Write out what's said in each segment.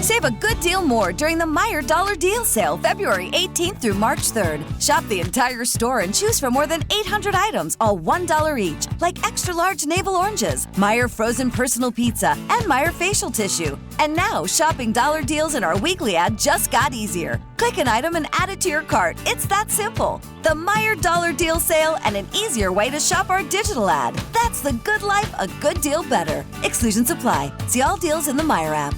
Save a good deal more during the Meijer Dollar Deal Sale, February 18th through March 3rd. Shop the entire store and choose from more than 800 items, all $1 each, like extra large navel oranges, Meijer frozen personal pizza, and Meijer facial tissue. And now, shopping dollar deals in our weekly ad just got easier. Click an item and add it to your cart. It's that simple. The Meijer Dollar Deal Sale and an easier way to shop our digital ad. That's the good life, a good deal better. Exclusions apply. See all deals in the Meijer app.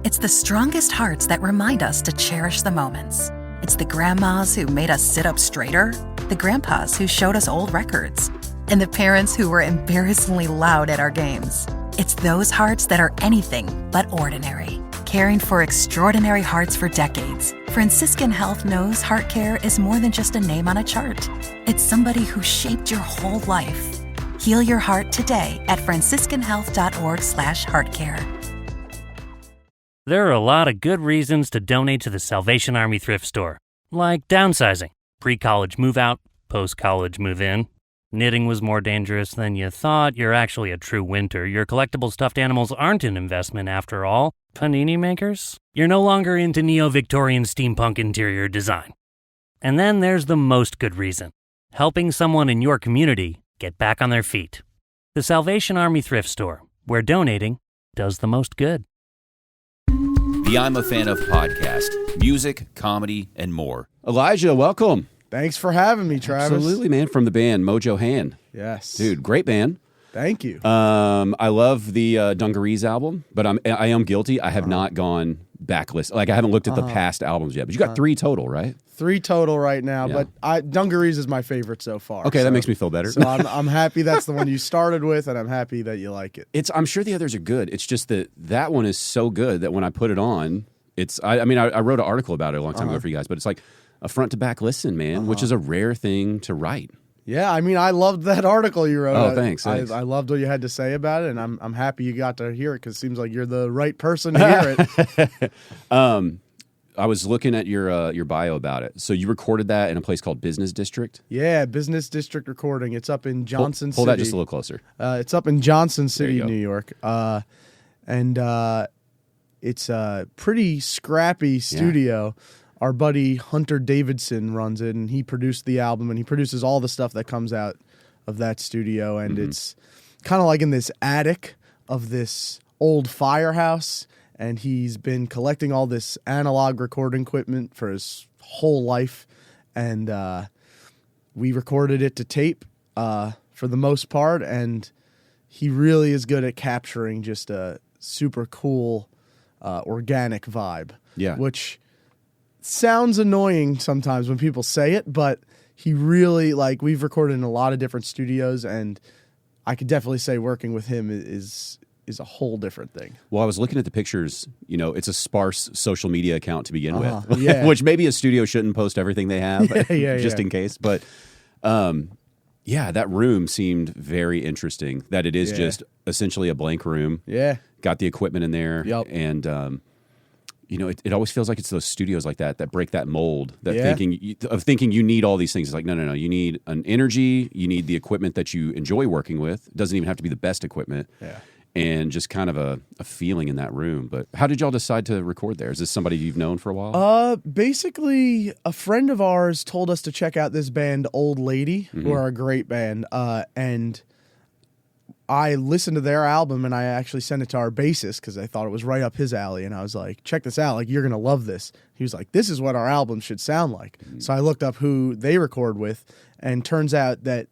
It's the strongest hearts that remind us to cherish the moments. It's the grandmas who made us sit up straighter, the grandpas who showed us old records, and the parents who were embarrassingly loud at our games. It's those hearts that are anything but ordinary. Caring for extraordinary hearts for decades, Franciscan Health knows heart care is more than just a name on a chart. It's somebody who shaped your whole life. Heal your heart today at franciscanhealth.org/heartcare. There are a lot of good reasons to donate to the Salvation Army Thrift Store, like downsizing, pre-college move-out, post-college move-in. Knitting was more dangerous than you thought. You're actually a true winter. Your collectible stuffed animals aren't an investment after all. Panini makers? You're no longer into neo-Victorian steampunk interior design. And then there's the most good reason, helping someone in your community get back on their feet. The Salvation Army Thrift Store, where donating does the most good. The I'm a Fan of podcast, music, comedy, and more. Elijah, welcome. Thanks for having me, Travis. Absolutely, man. From the band Mojo Hand. Yes. Dude, great band. Thank you. I love the Dungarees album, but I am guilty. I have not gone backlist. Like, I haven't looked at the past albums yet. But you got 3 total, right? 3 total right now, Yeah. but Dungarees is my favorite so far. Okay, that makes me feel better. So I'm happy that's the one you started with, and I'm happy that you like it. I'm sure the others are good. It's just that one is so good that when I put it on, I wrote an article about it a long time ago for you guys, but it's like a front to back listen, man, which is a rare thing to write. Yeah, I mean, I loved that article you wrote. Oh, thanks. I loved what you had to say about it, and I'm happy you got to hear it because it seems like you're the right person to hear it. I was looking at your bio about it. So you recorded that in a place called Business District? Yeah, Business District Recording. It's up in Johnson City. Pull that just a little closer. It's up in Johnson City, go. New York. It's a pretty scrappy studio. Yeah. Our buddy Hunter Davidson runs it, and he produced the album, and he produces all the stuff that comes out of that studio. And it's kind of like in this attic of this old firehouse, and he's been collecting all this analog recording equipment for his whole life. And we recorded it to tape for the most part, and he really is good at capturing just a super cool organic vibe. Yeah. Which sounds annoying sometimes when people say it, but he really, we've recorded in a lot of different studios, and I could definitely say working with him is a whole different thing. Well, I was looking at the pictures. You know, it's a sparse social media account to begin with, yeah. which maybe a studio shouldn't post everything they have, just in case. But that room seemed very interesting. That it is just essentially a blank room. Yeah, got the equipment in there. Yep. And it always feels like it's those studios like that break that mold. Thinking you need all these things. It's like no. You need an energy. You need the equipment that you enjoy working with. It doesn't even have to be the best equipment. Yeah. And just kind of a feeling in that room. But how did y'all decide to record there? Is this somebody you've known for a while? Basically, a friend of ours told us to check out this band, Old Lady, who are a great band. And I listened to their album, and I actually sent it to our bassist because I thought it was right up his alley. And I was like, check this out. You're going to love this. He was like, this is what our album should sound like. So I looked up who they record with, and turns out that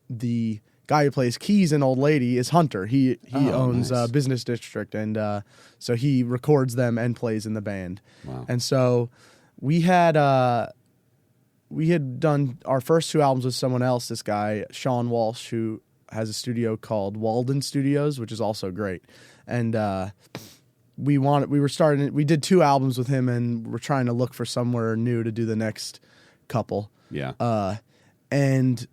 the guy who plays keys in Old Lady is Hunter. He owns nice. Business District, and so he records them and plays in the band. Wow. And so we had done our first 2 albums with someone else, this guy, Sean Walsh, who has a studio called Walden Studios, which is also great. And we did 2 albums with him, and we're trying to look for somewhere new to do the next couple. Yeah. And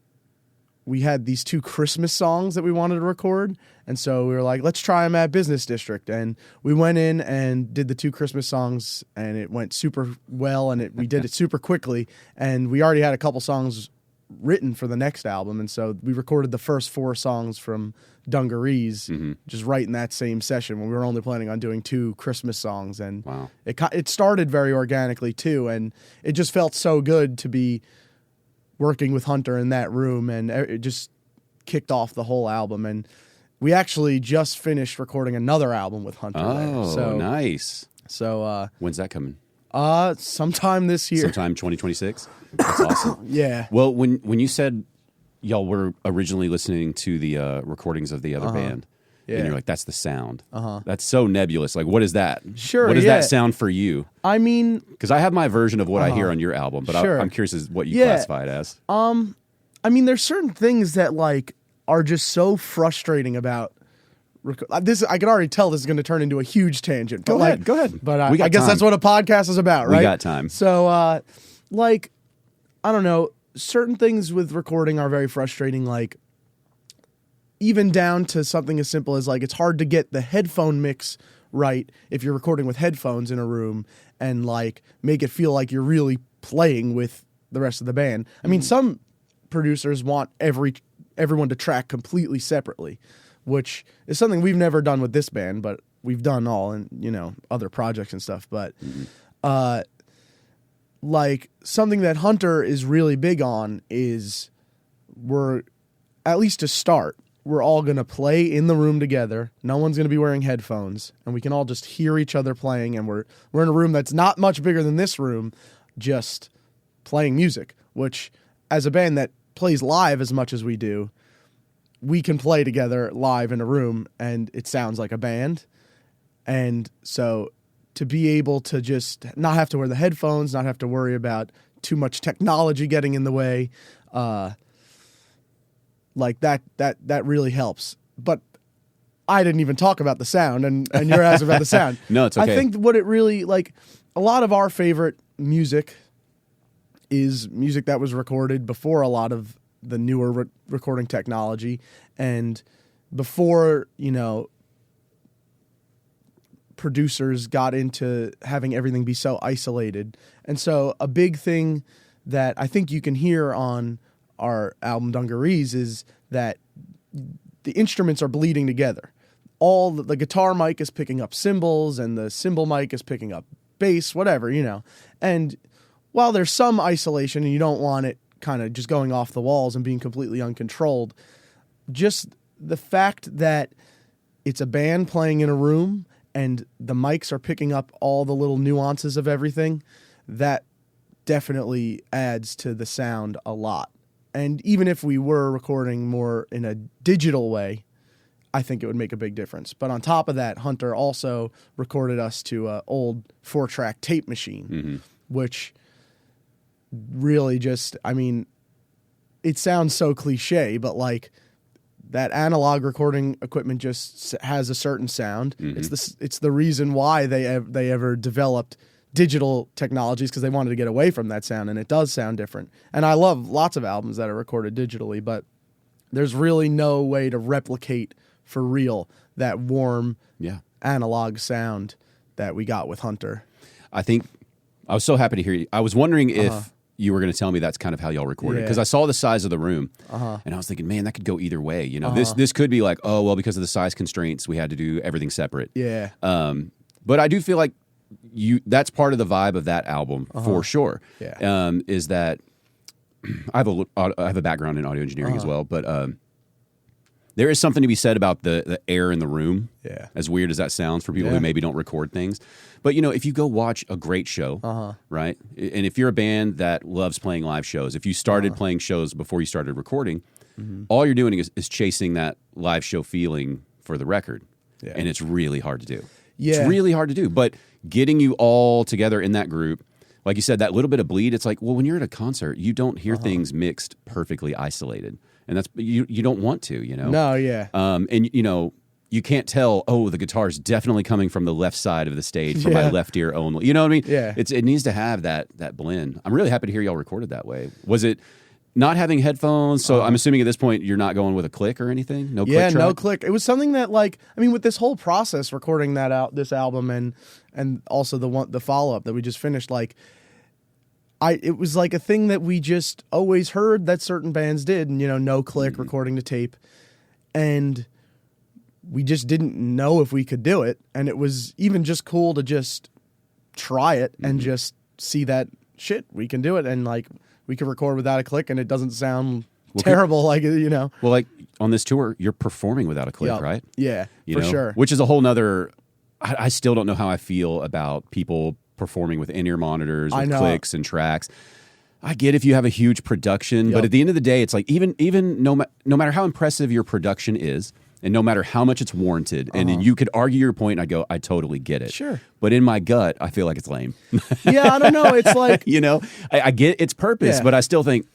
we had these 2 Christmas songs that we wanted to record. And so we were like, let's try them at Business District. And we went in and did the 2 Christmas songs, and it went super well, and we did it super quickly. And we already had a couple songs written for the next album, and so we recorded the first 4 songs from Dungarees just right in that same session when we were only planning on doing 2 Christmas songs, and Wow. it started very organically too, and it just felt so good to be working with Hunter in that room, and it just kicked off the whole album. And we actually just finished recording another album with Hunter. Oh, there. nice. So When's that coming? sometime this year. Sometime 2026? That's awesome. Yeah. Well, when you said y'all were originally listening to the recordings of the other band, Yeah. and you're like, that's the sound. That's so nebulous. Like, what is that? Sure, What does yeah. that sound for you? I mean, Because I have my version of what I hear on your album, but Sure. I'm curious as what you Yeah. classify it as. I mean, there's certain things that like are just so frustrating about this. I can already tell this is going to turn into a huge tangent. But Go ahead, go ahead. But We got I guess time. that's what a podcast is about, right? We got time. So, like, I don't know. Certain things with recording are very frustrating. Like, even down to something as simple as like it's hard to get the headphone mix right if you're recording with headphones in a room and like make it feel like you're really playing with the rest of the band. I mean, some producers want everyone to track completely separately, which is something we've never done with this band, but we've done all in, other projects and stuff. But like something that Hunter is really big on is at least to start, we're all going to play in the room together. No one's going to be wearing headphones, and we can all just hear each other playing, and we're in a room that's not much bigger than this room, just playing music, which as a band that plays live as much as we do, we can play together live in a room and it sounds like a band. And so to be able to just not have to wear the headphones, not have to worry about too much technology getting in the way, like that really helps. But I didn't even talk about the sound, and you're asking about the sound. No, it's okay. I think what it really, like, a lot of our favorite music is music that was recorded before a lot of the newer recording technology, and before, producers got into having everything be so isolated. And so a big thing that I think you can hear on our album Dungarees is that the instruments are bleeding together. All the guitar mic is picking up cymbals, and the cymbal mic is picking up bass, whatever, And while there's some isolation and you don't want it kind of just going off the walls and being completely uncontrolled, just the fact that it's a band playing in a room and the mics are picking up all the little nuances of everything, that definitely adds to the sound a lot. And even if we were recording more in a digital way, I think it would make a big difference. But on top of that, Hunter also recorded us to an old 4-track tape machine, which really just, I mean, it sounds so cliche, but like that analog recording equipment just has a certain sound. It's the reason why they ever developed digital technologies, because they wanted to get away from that sound, and it does sound different. And I love lots of albums that are recorded digitally, but there's really no way to replicate for real that warm analog sound that we got with Hunter. I think I was so happy to hear you. I was wondering if you were going to tell me that's kind of how y'all recorded, because I saw the size of the room, and I was thinking, man, that could go either way. This could be like, oh, well, because of the size constraints, we had to do everything separate. Yeah. But I do feel like that's part of the vibe of that album for sure. Yeah. Is that I have a background in audio engineering as well, but there is something to be said about the air in the room. Yeah. As weird as that sounds for people who maybe don't record things. But, if you go watch a great show, right? And if you're a band that loves playing live shows, if you started playing shows before you started recording, all you're doing is chasing that live show feeling for the record. Yeah. And it's really hard to do. Yeah. It's really hard to do. But getting you all together in that group, like you said, that little bit of bleed, it's like, well, when you're at a concert, you don't hear things mixed perfectly isolated. And that's you don't want to, No, yeah. And you can't tell, oh, the guitar's definitely coming from the left side of the stage for my left ear only. You know what I mean? Yeah. It needs to have that blend. I'm really happy to hear y'all recorded that way. Was it not having headphones? So I'm assuming at this point you're not going with a click or anything? No click track? No click. It was something that, like, I mean, with this whole process, recording this album and also the follow-up that we just finished, like, it was like a thing that we just always heard that certain bands did, and no click, recording to tape, and we just didn't know if we could do it, and it was even just cool to just try it and just see that shit, we can do it, and like we can record without a click and it doesn't sound terrible, Well, like on this tour, you're performing without a click, right? Yeah, You know? sure. Which is a whole nother. I still don't know how I feel about people performing with in-ear monitors, with clicks and tracks. I get if you have a huge production, but at the end of the day, it's like even no matter how impressive your production is, and no matter how much it's warranted, and you could argue your point, and I go, I totally get it. Sure. But in my gut, I feel like it's lame. Yeah, I don't know. It's like I get its purpose, but I still think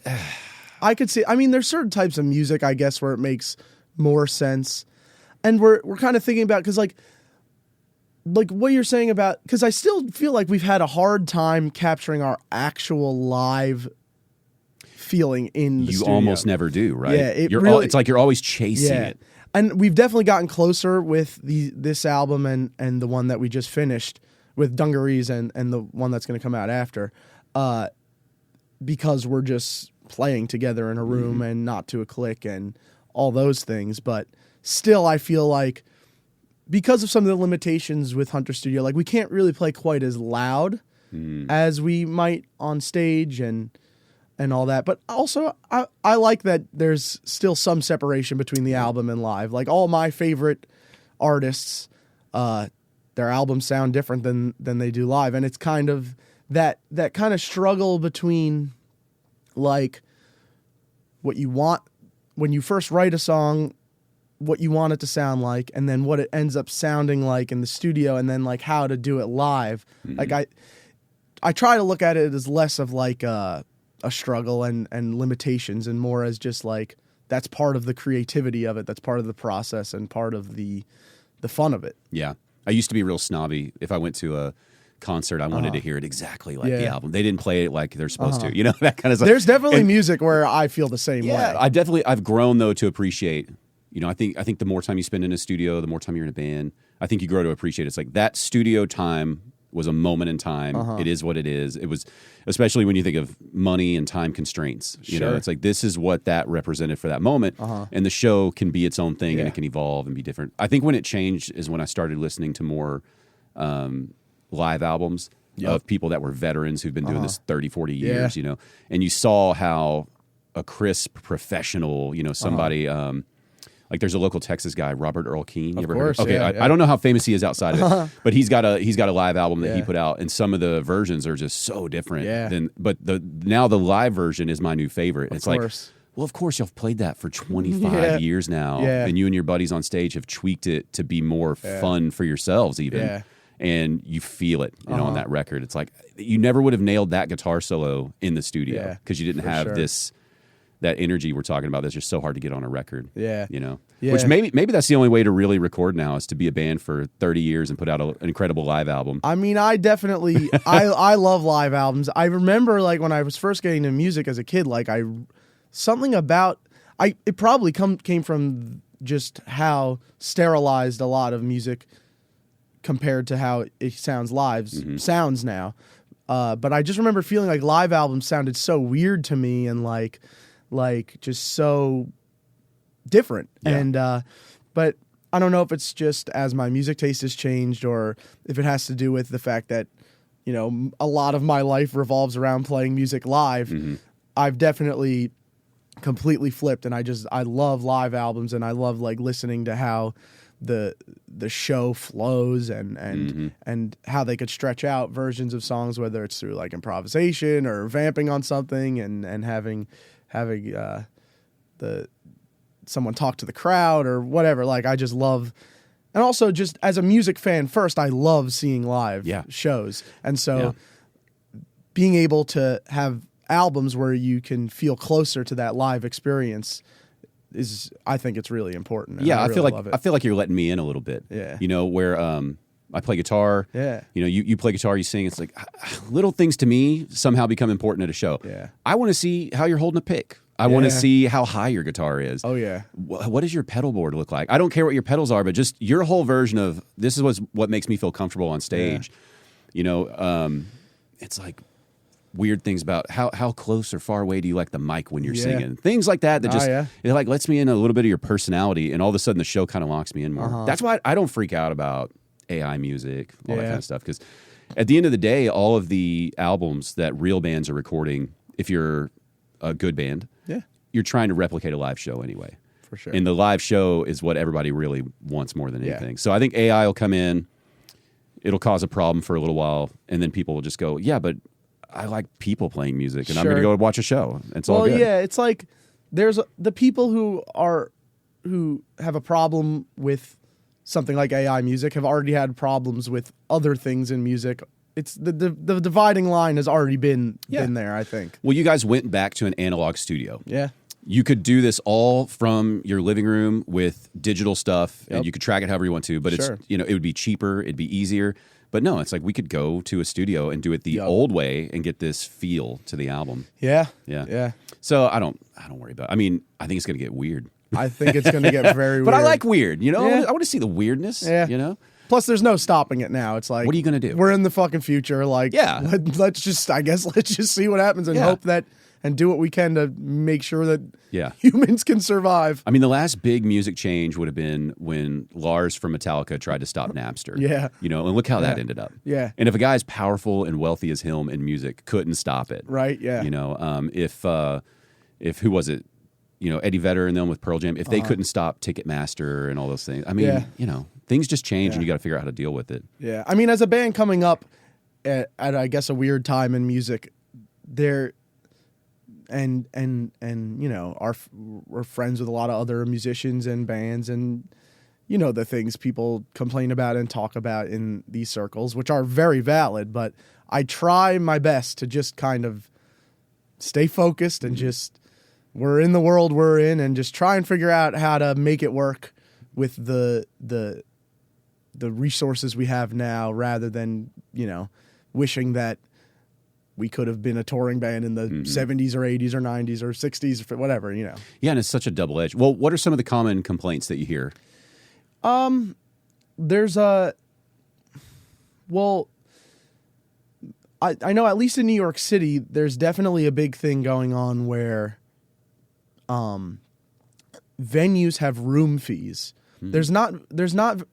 I could see. I mean, there's certain types of music, I guess, where it makes more sense, and we're kind of thinking about because like what you're saying about, because I still feel like we've had a hard time capturing our actual live feeling in the studio. You almost never do, right? Yeah, it's like you're always chasing it. And we've definitely gotten closer with this album and the one that we just finished with Dungarees and the one that's going to come out after, because we're just playing together in a room and not to a click and all those things. But still, I feel like because of some of the limitations with Hunter Studio, like we can't really play quite as loud as we might on stage and all that. But also, I like that there's still some separation between the album and live. Like all my favorite artists, their albums sound different than they do live. And it's kind of that kind of struggle between like what you want when you first write a song, what you want it to sound like, and then what it ends up sounding like in the studio, and then like how to do it live. Like I try to look at it as less of like a struggle and limitations, and more as just like that's part of the creativity of it, that's part of the process and part of the fun of it. Yeah. I used to be real snobby. If I went to a concert, I wanted to hear it exactly like the album. They didn't play it like they're supposed to, that kind of stuff. There's definitely music where I feel the same way. I've grown though to appreciate, I think the more time you spend in a studio, the more time you're in a band, I think you grow to appreciate it. It's like that studio time was a moment in time. It is what it is. It was, especially when you think of money and time constraints. You know, it's like this is what that represented for that moment. And the show can be its own thing and it can evolve and be different. I think when it changed is when I started listening to more live albums of people that were veterans who've been doing this 30, 40 years, and you saw how a crisp professional, somebody like there's a local Texas guy, Robert Earl Keen. You ever heard? Okay, I don't know how famous he is outside of it, but he's got a live album that he put out, and some of the versions are just so different. But now the live version is my new favorite. It's like, well, of course you've played that for 25 years now, and you and your buddies on stage have tweaked it to be more fun for yourselves, even. And you feel it, on that record. It's like you never would have nailed that guitar solo in the studio because you didn't have that energy we're talking about. That's just so hard to get on a record. Which maybe that's the only way to really record now is to be a band for 30 years and put out an incredible live album. I mean, I definitely I love live albums. I remember like when I was first getting into music as a kid, like something about it probably came from just how sterilized a lot of music compared to how it sounds sounds now. But I just remember feeling like live albums sounded so weird to me and like just so different. And but I don't know if it's just as my music taste has changed or if it has to do with the fact that a lot of my life revolves around playing music live. I've definitely completely flipped, and I love live albums, and I love like listening to how the show flows and how they could stretch out versions of songs, whether it's through like improvisation or vamping on something and having someone talk to the crowd or whatever. Like I just love, and also just as a music fan first, I love seeing live shows. And so being able to have albums where you can feel closer to that live experience I think it's really important. I feel like you're letting me in a little bit. Where I play guitar. You play guitar, you sing. It's like little things to me somehow become important at a show. I want to see how you're holding a pick. I want to see how high your guitar is. What does your pedal board look like? I don't care what your pedals are, but just your whole version of this is what makes me feel comfortable on stage. It's like weird things about how close or far away do you like the mic when you're Yeah. singing? Things like that just yeah. it like lets me in a little bit of your personality, and all of a sudden the show kind of locks me in more. That's why I don't freak out about AI music, all that Yeah. kind of stuff, because at the end of the day, all of the albums that real bands are recording, if you're a good band, Yeah. you're trying to replicate a live show anyway. For sure. And the live show is what everybody really wants more than Yeah. anything. So I think AI will come in, it'll cause a problem for a little while, and then people will just go, yeah, but I like people playing music, and I'm going to Sure. go watch a show. It's all Well, good. yeah, it's like there's the people who have a problem with something like AI music have already had problems with other things in music. It's the dividing line has already been there, I think. Well, you guys went back to an analog studio. Yeah. You could do this all from your living room with digital stuff, and Yep. you could track it however you want to, but Sure. it's, it would be cheaper, it'd be easier. But no, it's like we could go to a studio and do it the Yep. old way and get this feel to the album. Yeah. Yeah. Yeah. So I don't worry about it. I mean, I think it's going to get weird. I think it's going to get very But weird. I like weird, Yeah. I want to see the weirdness, Yeah. Plus, there's no stopping it now. It's like, What are you gonna do? We're in the fucking future. Like, Yeah. let's just see what happens and Yeah. hope that and do what we can to make sure that Yeah. humans can survive. I mean, the last big music change would have been when Lars from Metallica tried to stop Napster. Yeah. And look how that ended up. Yeah. And if a guy as powerful and wealthy as him in music couldn't stop it. Right, yeah. If who was it? Eddie Vedder and them with Pearl Jam, if they couldn't stop Ticketmaster and all those things. I mean, Yeah. things just change, Yeah. and you got to figure out how to deal with it. Yeah, I mean, as a band coming up at I guess a weird time in music, there, and we're friends with a lot of other musicians and bands, and the things people complain about and talk about in these circles, which are very valid. But I try my best to just kind of stay focused and just we're in the world we're in, and just try and figure out how to make it work with the resources we have now, rather than wishing that we could have been a touring band in the 70s or 80s or 90s or 60s or whatever. Yeah, and it's such a double edge. Well, what are some of the common complaints that you hear? There's I know, at least in New York City, there's definitely a big thing going on where venues have room fees. There's not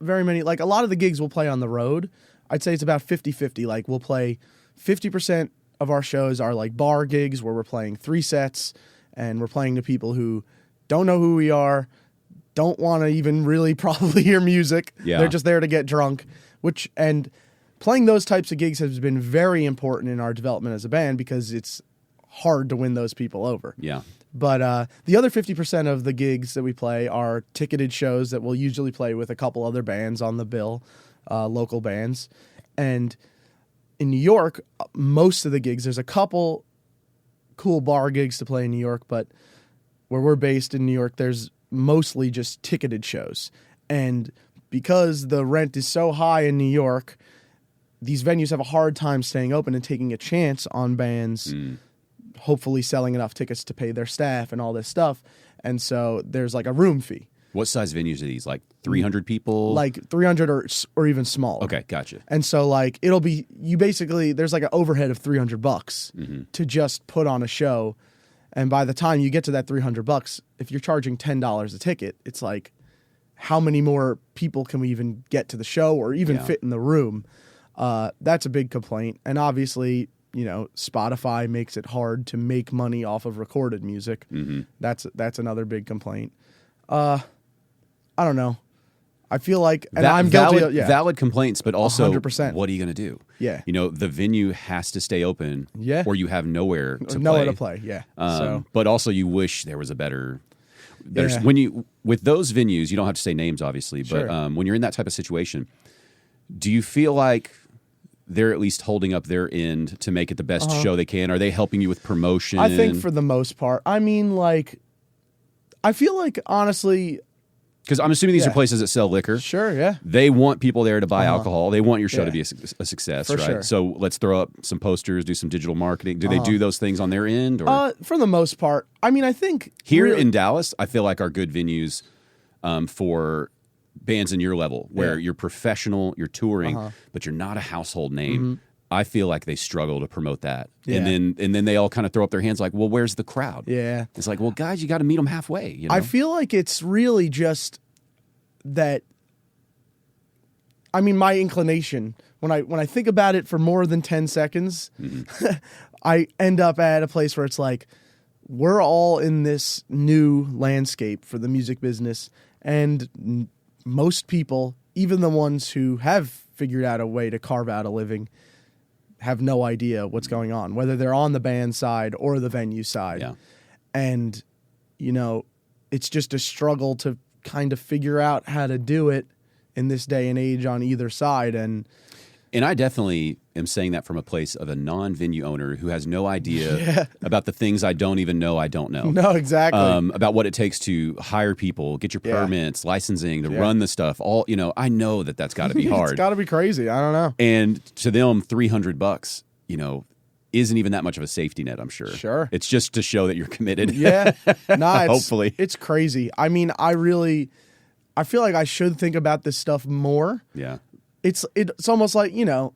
very many, like a lot of the gigs we'll play on the road. I'd say it's about 50-50. Like we'll play 50% of our shows are like bar gigs where we're playing 3 sets and we're playing to people who don't know who we are, don't want to even really probably hear music. Yeah. They're just there to get drunk, and playing those types of gigs has been very important in our development as a band because it's hard to win those people over. Yeah. But the other 50% of the gigs that we play are ticketed shows that we'll usually play with a couple other bands on the bill, local bands. And in New York, most of the gigs, there's a couple cool bar gigs to play in New York, but where we're based in New York, there's mostly just ticketed shows. And because the rent is so high in New York, these venues have a hard time staying open and taking a chance on bands hopefully selling enough tickets to pay their staff and all this stuff. And so there's like a room fee. What size venues are these? Like 300 people? Like 300 or even smaller. Okay, gotcha. And so like it'll be, you basically, there's like an overhead of $300 to just put on a show. And by the time you get to that $300, if you're charging $10 a ticket, it's like, how many more people can we even get to the show or even fit in the room? That's a big complaint. And obviously, Spotify makes it hard to make money off of recorded music. That's another big complaint. I don't know. I feel like, and I'm guilty of, valid complaints, but also 100%. What are you going to do? Yeah. The venue has to stay open, or you have nowhere to play. Yeah. But also, you wish there was a better. Yeah. With those venues, you don't have to say names, obviously, but Sure. when you're in that type of situation, do you feel like they're at least holding up their end to make it the best show they can? Are they helping you with promotion? I think for the most part. I mean, like, I feel like, honestly, because I'm assuming these are Yeah. places that sell liquor. sure, yeah. They want people there to buy alcohol. They want your show Yeah. to be a success, For right? sure. So let's throw up some posters, do some digital marketing. Do they do those things on their end? Or For the most part. I mean, I think here really- in Dallas, I feel like are good venues for bands in your level, where Yeah. you're professional, you're touring, but you're not a household name. I feel like they struggle to promote that. Yeah. And then they all kind of throw up their hands like, well, where's the crowd? Yeah. It's like, well, guys, you got to meet them halfway. You know? I feel like it's really just that. I mean, my inclination when I think about it for more than 10 seconds, I end up at a place where it's like, we're all in this new landscape for the music business, and most people, even the ones who have figured out a way to carve out a living, have no idea what's going on, whether they're on the band side or the venue side. Yeah. And, you know, it's just a struggle to kind of figure out how to do it in this day and age on either side. And I definitely am saying that from a place of a non-venue owner who has no idea about the things I don't even know I don't know. No, exactly. About what it takes to hire people, get your permits, licensing, to run the stuff. All, you know, I know that's got to be hard. It's got to be crazy. I don't know. And to them, $300, you know, isn't even that much of a safety net, I'm sure. Sure. It's just to show that you're committed. Yeah. Nah, Hopefully. It's crazy. I mean, I feel like I should think about this stuff more. Yeah. It's almost like, you know,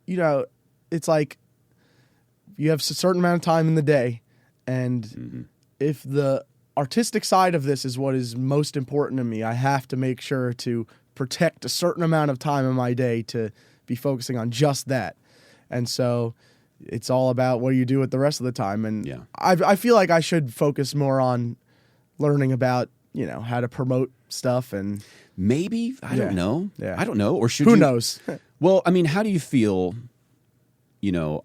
it's like you have a certain amount of time in the day, and if the artistic side of this is what is most important to me, I have to make sure to protect a certain amount of time in my day to be focusing on just that. And so it's all about what you do with the rest of the time. And I feel like I should focus more on learning about, you know, how to promote stuff. And maybe, I don't know. Yeah. I don't know. Or should who you? knows? Well, I mean, how do you feel? You know,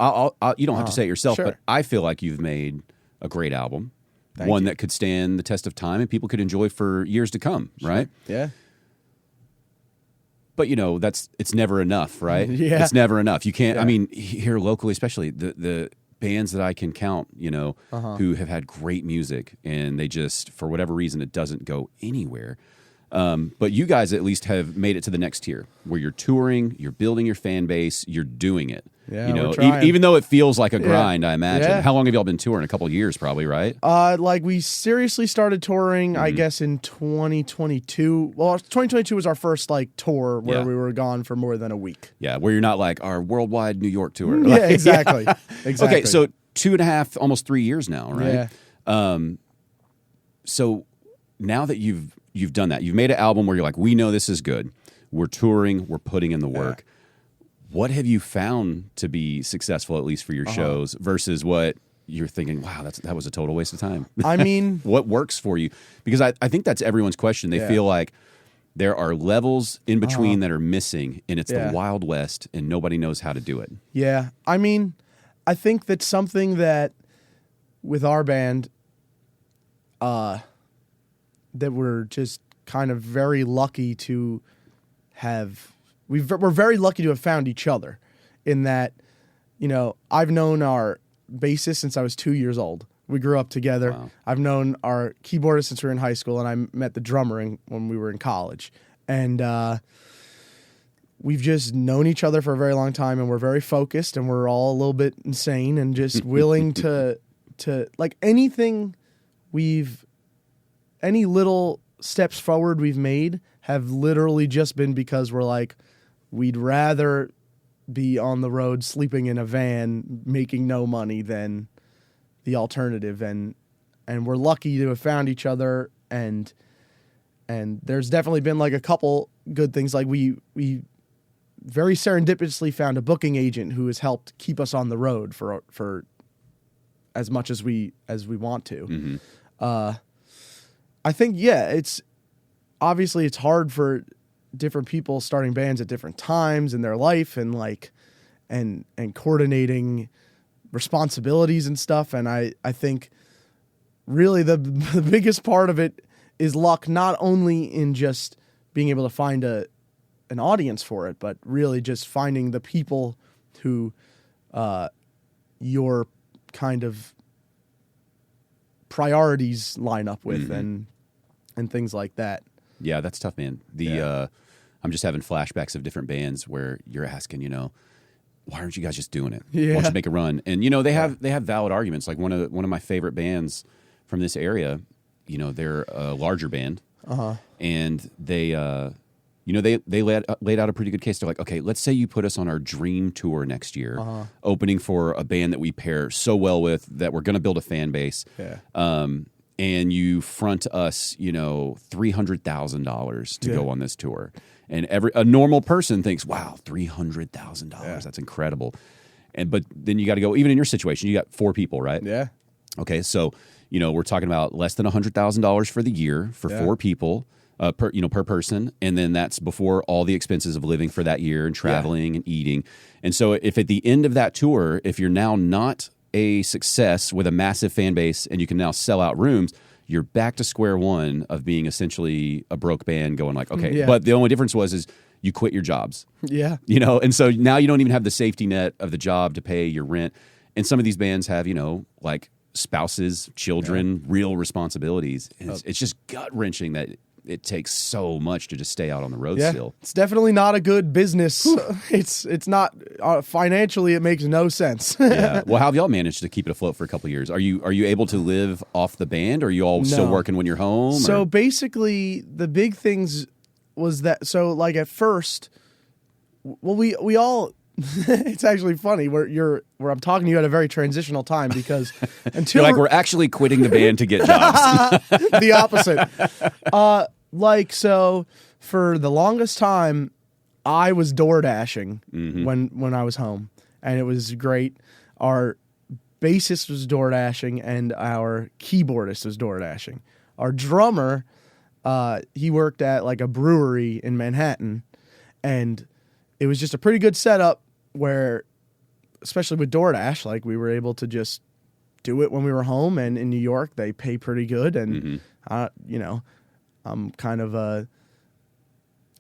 you don't have to say it yourself, sure. but I feel like you've made a great album, Thank one you. that could stand the test of time and people could enjoy for years to come, right? Yeah. But you know, it's never enough, right? Yeah. It's never enough. You can't. I Yeah. mean, here locally, especially the bands that I can count, you know, who have had great music and they just, for whatever reason, it doesn't go anywhere. But you guys at least have made it to the next tier where you're touring, you're building your fan base, you're doing it. Yeah, you know, we're trying. even though it feels like a grind, I imagine. Yeah. How long have y'all been touring? A couple of years, probably, right? Like we seriously started touring, I guess, in 2022. Well, 2022 was our first like tour where Yeah. we were gone for more than a week. Yeah, where you're not like our worldwide New York tour. Yeah, exactly. Exactly. Okay, so 2.5, almost 3 years now, right? Yeah. So now that you've done that, you've made an album where you're like, we know this is good. We're touring, we're putting in the work. What have you found to be successful, at least for your shows, versus what you're thinking, wow, that was a total waste of time? I mean, What works for you? Because I think that's everyone's question. They feel like there are levels in between that are missing, and it's the Wild West, and nobody knows how to do it. yeah. I mean, I think that's something that with our band, that we're just kind of very lucky to have. We're very lucky to have found each other in that, you know, I've known our bassist since I was 2 years old. We grew up together. Wow. I've known our keyboardist since we were in high school, and I met the drummer when we were in college. And we've just known each other for a very long time, and we're very focused, and we're all a little bit insane and just willing to like anything any little steps forward we've made have literally just been because we're like, we'd rather be on the road sleeping in a van making no money than the alternative. And we're lucky to have found each other, and there's definitely been like a couple good things. Like we very serendipitously found a booking agent who has helped keep us on the road for as much as we want to. I think, it's obviously it's hard for different people starting bands at different times in their life, and like, and coordinating responsibilities and stuff. And I think really the biggest part of it is luck, not only in just being able to find an audience for it, but really just finding the people who your kind of priorities line up with, and things like that. Yeah, that's tough, man. I'm just having flashbacks of different bands where you're asking, you know, why aren't you guys just doing it? Yeah. Why don't you make a run? And you know, they have valid arguments. Like one of my favorite bands from this area, you know, they're a larger band, and they they laid out a pretty good case. They're like, okay, let's say you put us on our dream tour next year, opening for a band that we pair so well with that we're going to build a fan base. Yeah. And you front us, $300,000 to go on this tour. And a normal person thinks, wow, $300,000, that's incredible. But then you got to go, even in your situation, you got 4 people, right? Yeah. Okay, so, we're talking about less than $100,000 for the year for 4 people. Per person, and then that's before all the expenses of living for that year and traveling and eating. And so if at the end of that tour, if you're now not a success with a massive fan base and you can now sell out rooms, you're back to square one of being essentially a broke band going like, okay, but the only difference is you quit your jobs. Yeah. And so now you don't even have the safety net of the job to pay your rent. And some of these bands have, like spouses, children, real responsibilities. And it's just gut-wrenching that it takes so much to just stay out on the road still. It's definitely not a good business. It's not financially. It makes no sense. Yeah. Well, how have y'all managed to keep it afloat for a couple of years? Are you able to live off the band? Or are you all still working when you're home? So basically, the big things was that. So like at first, well, we all. It's actually funny where I'm talking to you at a very transitional time because until you're like we're actually quitting the band to get jobs. The opposite. So for the longest time, I was door dashing when I was home, and it was great. Our bassist was door dashing, and our keyboardist was door dashing. Our drummer, he worked at like a brewery in Manhattan, and it was just a pretty good setup where, especially with DoorDash, like we were able to just do it when we were home. And in New York, they pay pretty good. And, I'm kind of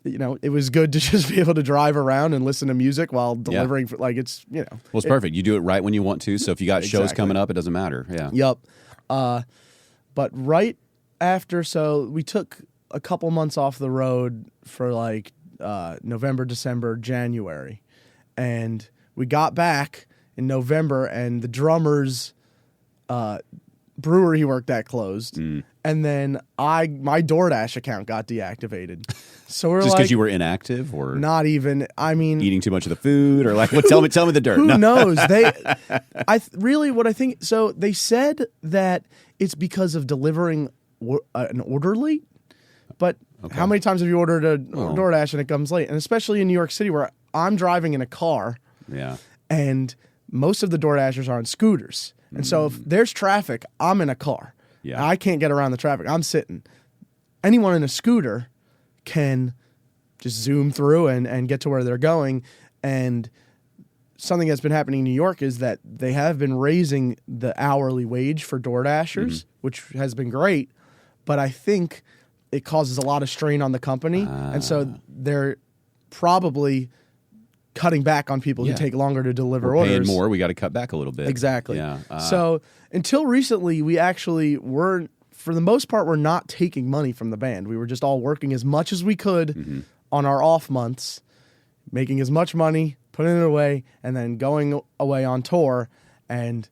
it was good to just be able to drive around and listen to music while delivering. Well, it's perfect. You do it right when you want to. So if you got shows coming up, it doesn't matter. Yeah. Yep. But right after, so we took a couple months off the road for like November, December, January. And we got back in November, and the drummer's brewery he worked at closed. And then my DoorDash account got deactivated. So we're just because you were inactive, or not even. I mean, eating too much of the food, or like what? Tell me the dirt. Who knows? What I think. So they said that it's because of delivering an orderly, but. Okay. How many times have you ordered a DoorDash and it comes late? And especially in New York City where I'm driving in a car. Yeah. And most of the DoorDashers are on scooters. And so if there's traffic, I'm in a car. Yeah. I can't get around the traffic. I'm sitting. Anyone in a scooter can just zoom through and get to where they're going. And something that's been happening in New York is that they have been raising the hourly wage for DoorDashers, which has been great. But I think it causes a lot of strain on the company. And so they're probably cutting back on people who take longer to deliver orders. Paying more, we got to cut back a little bit. Exactly. Yeah. So until recently, we actually were, for the most part, we're not taking money from the band. We were just all working as much as we could on our off months, making as much money, putting it away, and then going away on tour and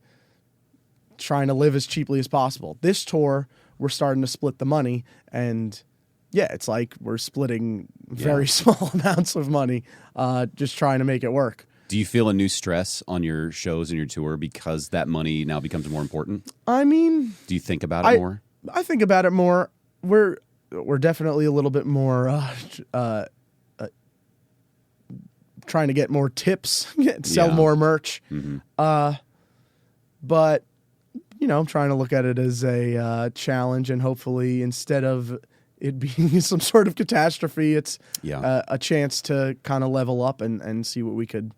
trying to live as cheaply as possible. This tour, we're starting to split the money, and it's like we're splitting very small amounts of money, just trying to make it work. Do you feel a new stress on your shows and your tour because that money now becomes more important? I mean, do you think about it more? I think about it more. We're definitely a little bit more trying to get more tips, sell more merch. But I'm trying to look at it as a challenge, and hopefully instead of it being some sort of catastrophe, it's a chance to kind of level up and see what we could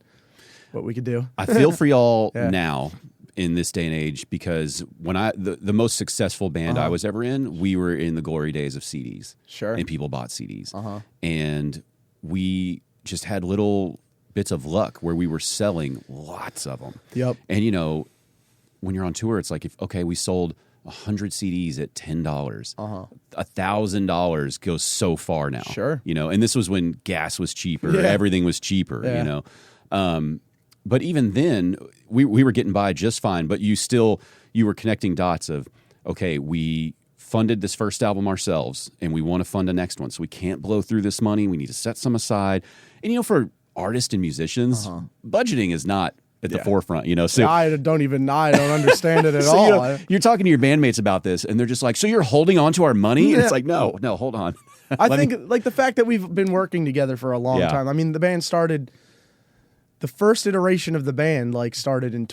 do. I feel for y'all now in this day and age, because when the most successful band I was ever in, we were in the glory days of CDs. Sure. And people bought CDs. And we just had little bits of luck where we were selling lots of them. Yep. And when you're on tour, it's like, we sold 100 CDs at $10. $1,000 goes so far now. Sure. And this was when gas was cheaper, everything was cheaper, But even then, we were getting by just fine, but you were connecting dots of, okay, we funded this first album ourselves, and we want to fund a next one, so we can't blow through this money. We need to set some aside. And for artists and musicians, budgeting is not at the forefront. So I don't understand it at all. You're talking to your bandmates about this, and they're just like, "So you're holding on to our money?" And it's like, no, hold on. I think like the fact that we've been working together for a long time. I mean, the band started. The first iteration of the band started in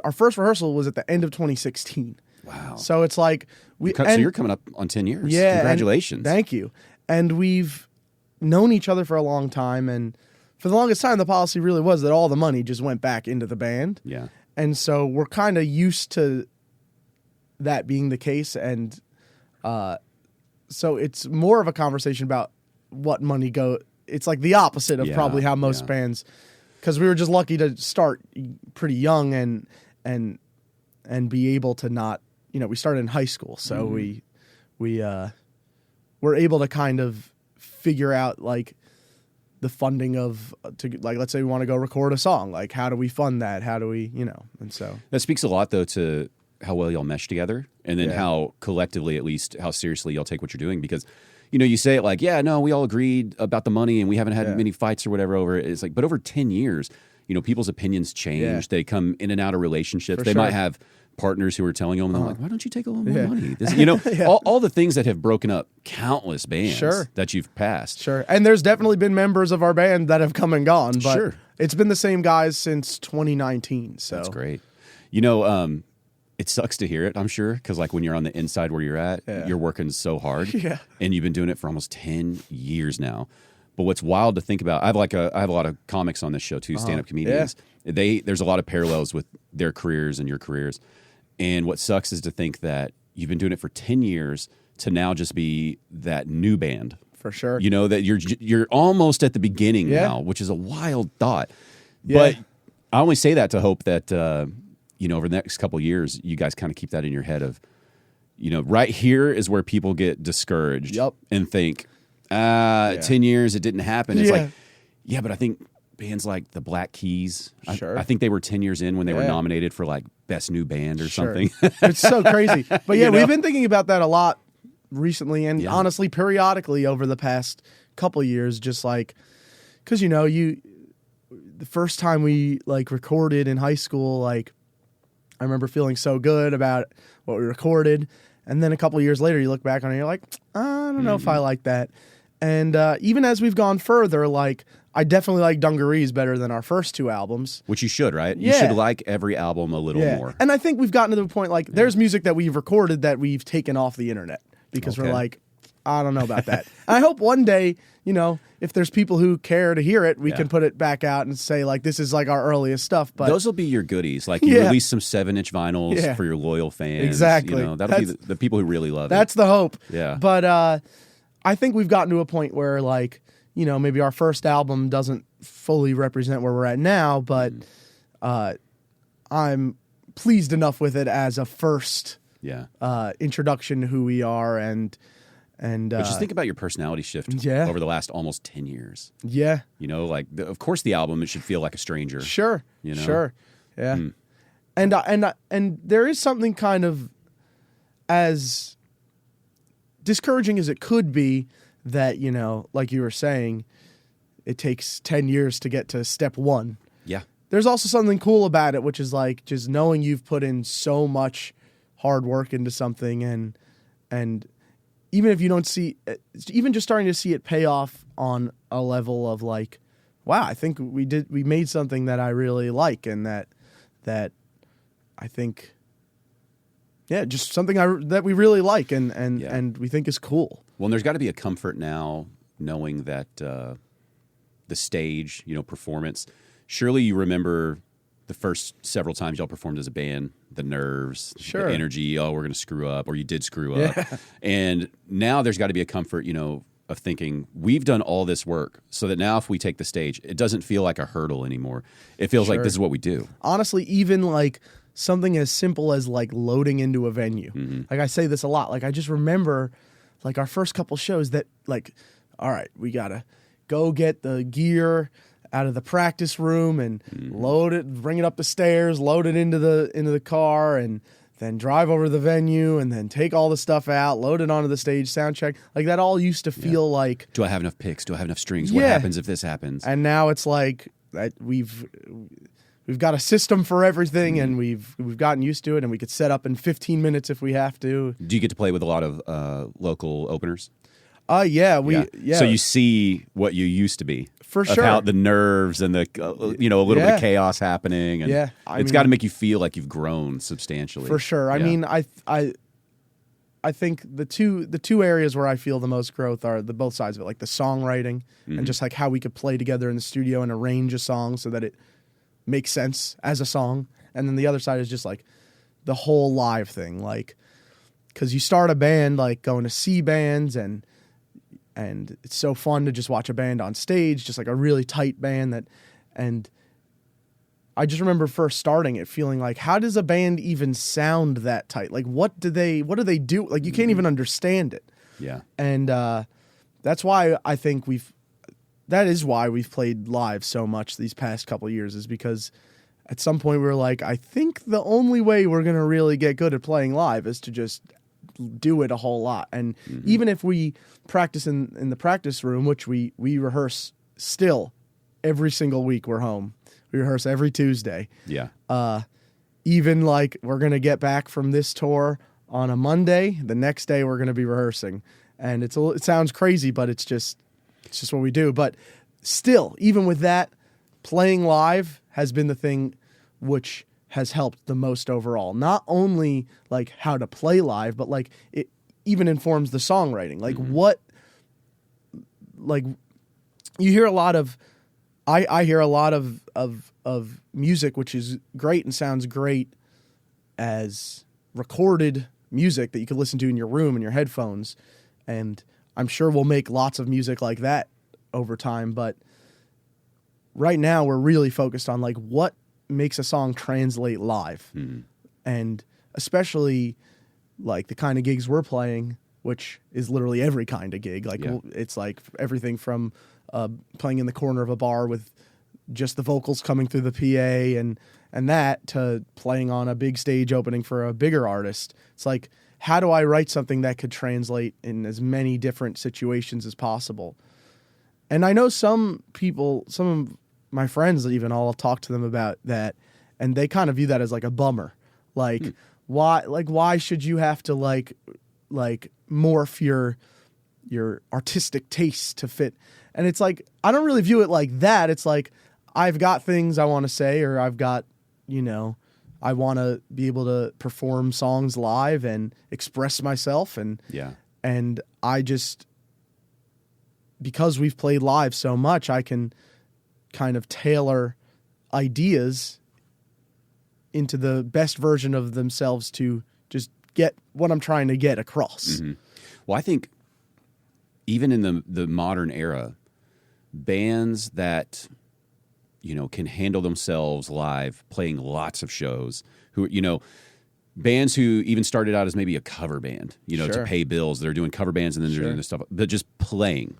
our first rehearsal was at the end of 2016. Wow. So it's like so you're coming up on 10 years. Yeah. Congratulations. Thank you. And we've known each other for a long time, and for the longest time the policy really was that all the money just went back into the band. Yeah. And so we're kind of used to that being the case, and so it's more of a conversation about what money go. It's like the opposite of probably how most bands, because we were just lucky to start pretty young and be able to not, we started in high school, so we were able to kind of figure out like the funding of let's say we want to go record a song, like how do we fund that? How do we, and so that speaks a lot though to how well y'all mesh together, and then how collectively, at least, how seriously y'all take what you're doing, because. You say it like, we all agreed about the money and we haven't had many fights or whatever over it. It's like, but over 10 years, people's opinions change. Yeah. They come in and out of relationships. They might have partners who are telling them, they're like, why don't you take a little more money? This, all the things that have broken up countless bands that you've passed. Sure. And there's definitely been members of our band that have come and gone, but it's been the same guys since 2019. So that's great. It sucks to hear it, I'm sure, because when you're on the inside where you're at, you're working so hard, and you've been doing it for almost 10 years now. But what's wild to think about, I have a lot of comics on this show too, stand-up comedians. There's a lot of parallels with their careers and your careers. And what sucks is to think that you've been doing it for 10 years to now just be that new band. For sure. That you're almost at the beginning now, which is a wild thought. But I only say that to hope that over the next couple of years, you guys kind of keep that in your head of, right here is where people get discouraged and think, 10 years, it didn't happen. It's like, but I think bands like the Black Keys, I think they were 10 years in when they were nominated for Best New Band or something. It's so crazy. But we've been thinking about that a lot recently, and honestly, periodically over the past couple of years, just because, the first time we recorded in high school, I remember feeling so good about what we recorded, and then a couple of years later, you look back on it, and you're like, I don't know if I like that. And even as we've gone further, I definitely like Dungarees better than our first two albums. Which you should, right? You should like every album a little more. And I think we've gotten to the point, there's music that we've recorded that we've taken off the internet because we're like, I don't know about that. And I hope one day, if there's people who care to hear it, we can put it back out and say, this is our earliest stuff. But those will be your goodies. You release some 7-inch vinyls for your loyal fans. Exactly. That'll be the people who really love it. That's the hope. Yeah. But I think we've gotten to a point where, maybe our first album doesn't fully represent where we're at now, but I'm pleased enough with it as a first introduction to who we are, and but just think about your personality shift over the last almost 10 years. Yeah. Of course the album, it should feel like a stranger. Sure. Sure. Yeah. And there is something kind of as discouraging as it could be that, like you were saying, it takes 10 years to get to step one. Yeah. There's also something cool about it, which is just knowing you've put in so much hard work into something, and even if you don't see, even just starting to see it pay off on a level of wow, I think we made something that I really like, and that I think, just something that we really like and we think is cool. Well, and there's got to be a comfort now knowing that the stage, performance. Surely you remember the first several times y'all performed as a band, the nerves, the energy, we're going to screw up, or you did screw up. And now there's got to be a comfort, of thinking we've done all this work so that now if we take the stage, it doesn't feel like a hurdle anymore. It feels like this is what we do. Honestly, even something as simple as loading into a venue. Mm-hmm. I say this a lot. I just remember our first couple shows that all right, we got to go get the gear out of the practice room and load it, bring it up the stairs, load it into the car, and then drive over to the venue, and then take all the stuff out, load it onto the stage, sound check. Like that all used to feel like, do I have enough picks? Do I have enough strings? What happens if this happens? And now it's like that we've got a system for everything, and we've gotten used to it, and we could set up in 15 minutes if we have to. Do you get to play with a lot of local openers? Yeah. So you see what you used to be. For of sure. How the nerves and the, a little bit of chaos happening. And it's got to make you feel like you've grown substantially. For sure. I mean, I think the two areas where I feel the most growth are the both sides of it, like the songwriting and just like how we could play together in the studio and arrange a song so that it makes sense as a song. And then the other side is just like the whole live thing, like, because you start a band, like going to see bands, and it's so fun to just watch a band on stage, just like a really tight band and I just remember first starting it feeling like, how does a band even sound that tight? Like, what do they do? Like, you can't even understand it. Yeah. And that's why I think that is why we've played live so much these past couple of years, is because at some point we were like, I think the only way we're going to really get good at playing live is to just do it a whole lot. And even if we practice in the practice room, which we rehearse still every single week we're home. We rehearse every Tuesday. Yeah. Even like we're going to get back from this tour on a Monday, the next day we're going to be rehearsing. And it sounds crazy, but it's just what we do. But still, even with that, playing live has been the thing which has helped the most overall. Not only like how to play live, but like it even informs the songwriting. Like like you hear a lot of, I hear a lot of music which is great and sounds great as recorded music that you could listen to in your room in your headphones, and I'm sure we'll make lots of music like that over time, but right now we're really focused on like what makes a song translate live. And especially like the kind of gigs we're playing, which is literally every kind of gig. Like it's like everything from playing in the corner of a bar with just the vocals coming through the PA and that, to playing on a big stage opening for a bigger artist. It's like, how do I write something that could translate in as many different situations as possible? And I know some people, some of my friends even, I'll talk to them about that, and they kind of view that as like a bummer. Like, why should you have to like morph your artistic taste to fit? And it's like, I don't really view it like that. It's like, I've got things I want to say, or I've got, I want to be able to perform songs live and express myself. And I just, because we've played live so much, I can kind of tailor ideas into the best version of themselves to just get what I'm trying to get across. Well, I think even in the modern era, bands that can handle themselves live, playing lots of shows, bands who even started out as maybe a cover band, to pay bills. They're doing cover bands and then they're doing this stuff, but just playing.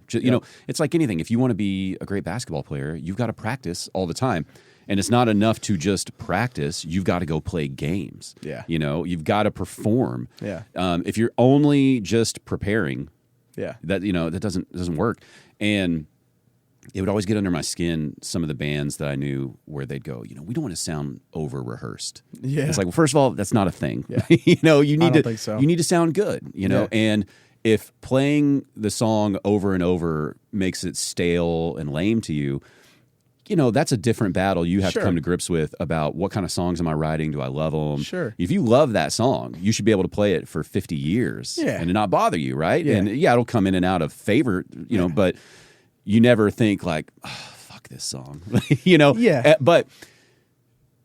It's like anything. If you want to be a great basketball player, you've got to practice all the time. And it's not enough to just practice. You've got to go play games. Yeah. You've got to perform. Yeah. If you're only just preparing, that that doesn't work. And it would always get under my skin, some of the bands that I knew, where they'd go, we don't want to sound over rehearsed. Yeah. It's like, well, first of all, that's not a thing. Yeah. You need to think so. You need to sound good, and if playing the song over and over makes it stale and lame to you, that's a different battle you have to come to grips with about what kind of songs am I writing? Do I love them? Sure. If you love that song, you should be able to play it for 50 years and it not bother you, right? Yeah. And it'll come in and out of favor, but you never think like, oh, fuck this song, Yeah. But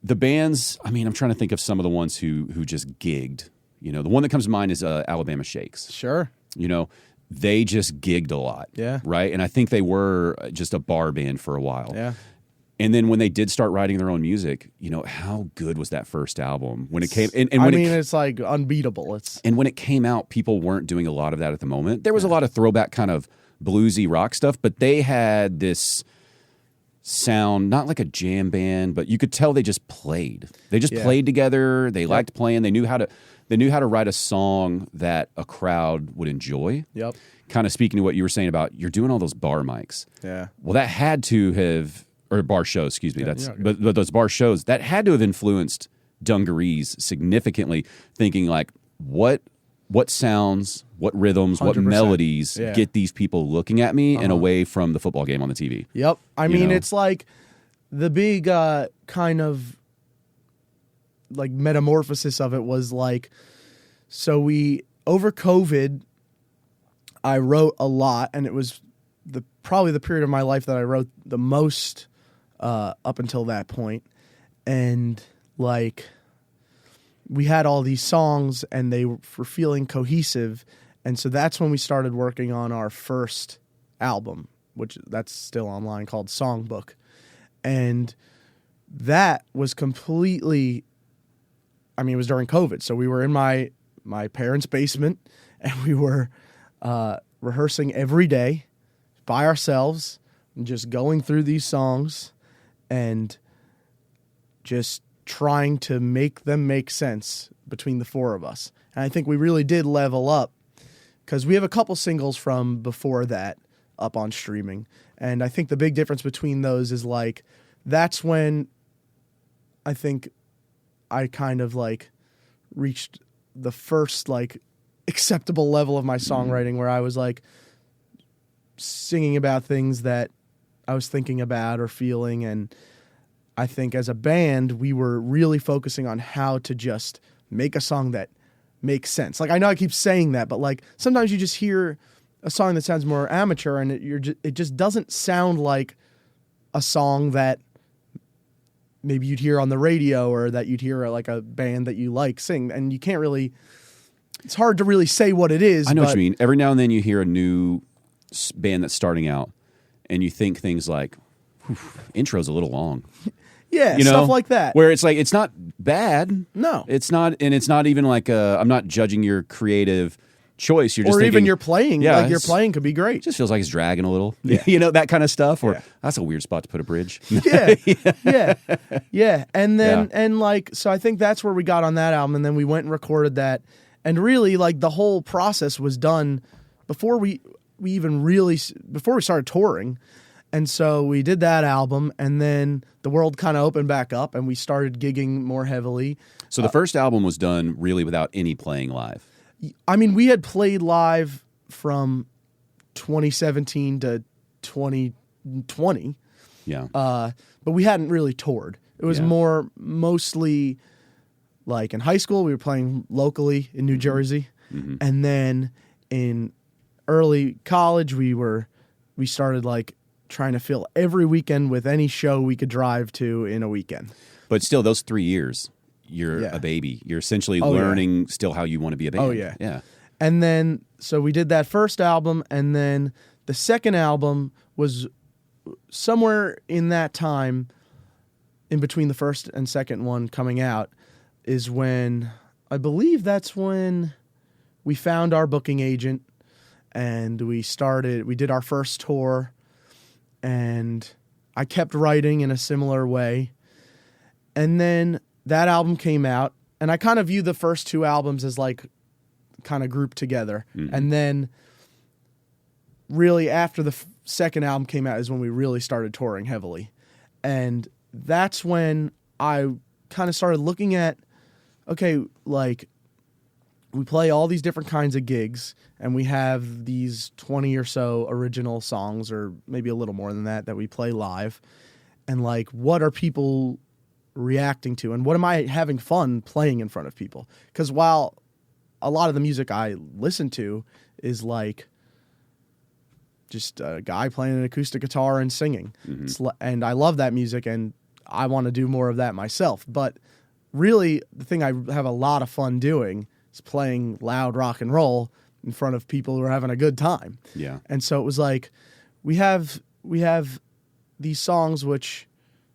the bands, I'm trying to think of some of the ones who just gigged. The one that comes to mind is Alabama Shakes. Sure. They just gigged a lot. Yeah. Right? And I think they were just a bar band for a while. Yeah. And then when they did start writing their own music, how good was that first album when it came? And when it's like unbeatable. And when it came out, people weren't doing a lot of that at the moment. There was a lot of throwback kind of bluesy rock stuff, but they had this sound not like a jam band, but you could tell they just played. They just played together. They liked playing. They knew how to write a song that a crowd would enjoy. Yep. Kind of speaking to what you were saying about you're doing all those bar mics. Yeah. Well, that had to have, or bar shows, excuse me. Yeah, but those bar shows, that had to have influenced Dungarees significantly, thinking like, what sounds, what rhythms, what 100%. melodies Yeah. get these people looking at me and away from the football game on the TV. Yep. I mean, know? it's like the big kind of like metamorphosis of it was like, so over COVID, I wrote a lot, and it was probably the period of my life that I wrote the most up until that point. And like, we had all these songs, and they were feeling cohesive. And so that's when we started working on our first album, which that's still online, called Songbook. And that was completely, I mean, it was during COVID. So we were in my parents' basement, and we were rehearsing every day by ourselves and just going through these songs and just trying to make them make sense between the four of us. And I think we really did level up, because we have a couple singles from before that up on streaming. And I think the big difference between those is like, that's when I think I kind of like reached the first like acceptable level of my songwriting, where I was like singing about things that I was thinking about or feeling. And I think as a band, we were really focusing on how to just make a song that makes sense. Like, I know I keep saying that, but like sometimes you just hear a song that sounds more amateur, and it just doesn't sound like a song that maybe you'd hear on the radio, or that you'd hear like a band that you like sing. And you can't really, it's hard to really say what it is. I know what you mean. Every now and then you hear a new band that's starting out, and you think things like, intro's a little long. Yeah, you know, stuff like that. Where it's like, it's not bad. No. It's not, and it's not even like I'm not judging your creative choice. You're just or thinking, even your playing. Yeah, like your playing could be great. it just feels like it's dragging a little. You know, that kind of stuff. Or Yeah. that's a weird spot to put a bridge. Yeah. And then, Yeah. and like, so I think that's where we got on that album. And then we went and recorded that. And really, like, the whole process was done before we started touring. And so we did that album, and then the world kind of opened back up, and we started gigging more heavily. So the first album was done really without any playing live. I mean, we had played live from 2017 to 2020. Yeah. But we hadn't really toured. It was Yeah. mostly like in high school, we were playing locally in New Jersey. Mm-hmm. And then in early college, we started like trying to fill every weekend with any show we could drive to in a weekend. But still, those 3 years, you're Yeah. a baby. You're essentially Oh, yeah. learning still how you want to be a band. Oh, yeah. Yeah. And then, so we did that first album, and then the second album was somewhere in that time, in between the first and second one coming out, is when, I believe that's when we found our booking agent, and we did our first tour, and I kept writing in a similar way. And then that album came out, and I kind of view the first two albums as like kind of grouped together. Mm-hmm. And then really after the second album came out is when we really started touring heavily. And that's when I kind of started looking at, okay, like we play all these different kinds of gigs, and we have these 20 or so original songs, or maybe a little more than that we play live. And like, what are people reacting to, and what am I having fun playing in front of people? Because while a lot of the music I listen to is like just a guy playing an acoustic guitar and singing, and I love that music, and I want to do more of that myself. But really, the thing I have a lot of fun doing is playing loud rock and roll in front of people who are having a good time. Yeah. And so it was like, we have these songs which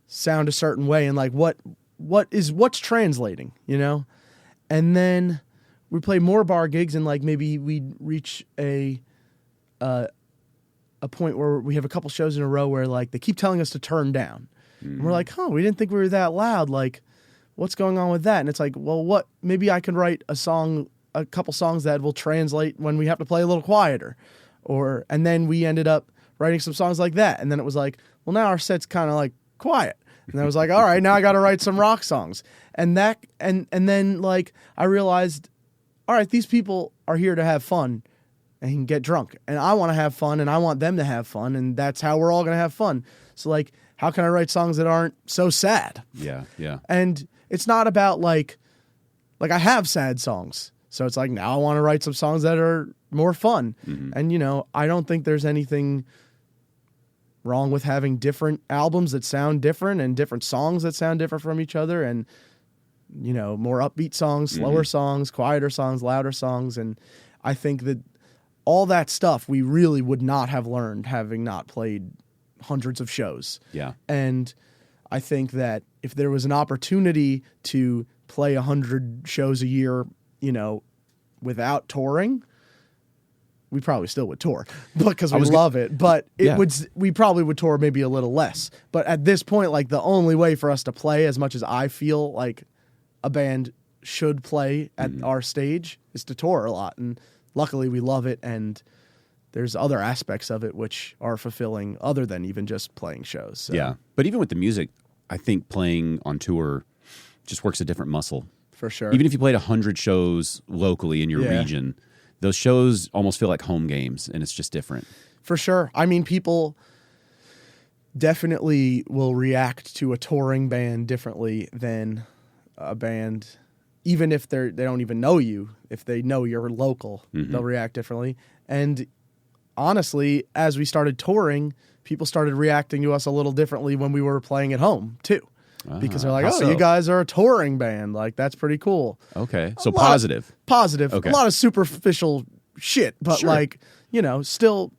sound a certain way, and like what's translating, you know? And then we play more bar gigs, and like maybe we'd reach a a point where we have a couple shows in a row where like they keep telling us to turn down. And we're like, we didn't think we were that loud. Like, what's going on with that? And it's like, well, maybe I can write a couple songs that will translate when we have to play a little quieter. And then we ended up writing some songs like that. And then it was like, well, now our set's kind of like quiet. And I was like, all right, now I got to write some rock songs. And then like I realized, all right, these people are here to have fun and get drunk. And I want to have fun and I want them to have fun. And that's how we're all going to have fun. So like, how can I write songs that aren't so sad? Yeah, yeah. And it's not about like I have sad songs. So it's like, now I want to write some songs that are more fun. Mm-hmm. And, I don't think there's anything wrong with having different albums that sound different and different songs that sound different from each other. And, more upbeat songs, slower songs, quieter songs, louder songs. And I think that all that stuff we really would not have learned having not played hundreds of shows. Yeah. And I think that if there was an opportunity to play 100 shows a year, without touring, we probably still would tour because we love it. But we probably would tour maybe a little less. But at this point, like the only way for us to play as much as I feel like a band should play at our stage is to tour a lot. And luckily we love it. And there's other aspects of it which are fulfilling other than even just playing shows. So. Yeah. But even with the music, I think playing on tour just works a different muscle. For sure. Even if you played 100 shows locally in your region, those shows almost feel like home games, and it's just different. For sure. I mean, people definitely will react to a touring band differently than a band, even if they don't even know you. If they know you're local, they'll react differently. And honestly, as we started touring, people started reacting to us a little differently when we were playing at home, too. Because they're like, you guys are a touring band. Like, that's pretty cool. Okay. So positive. Positive. Okay. A lot of superficial shit, but sure. Still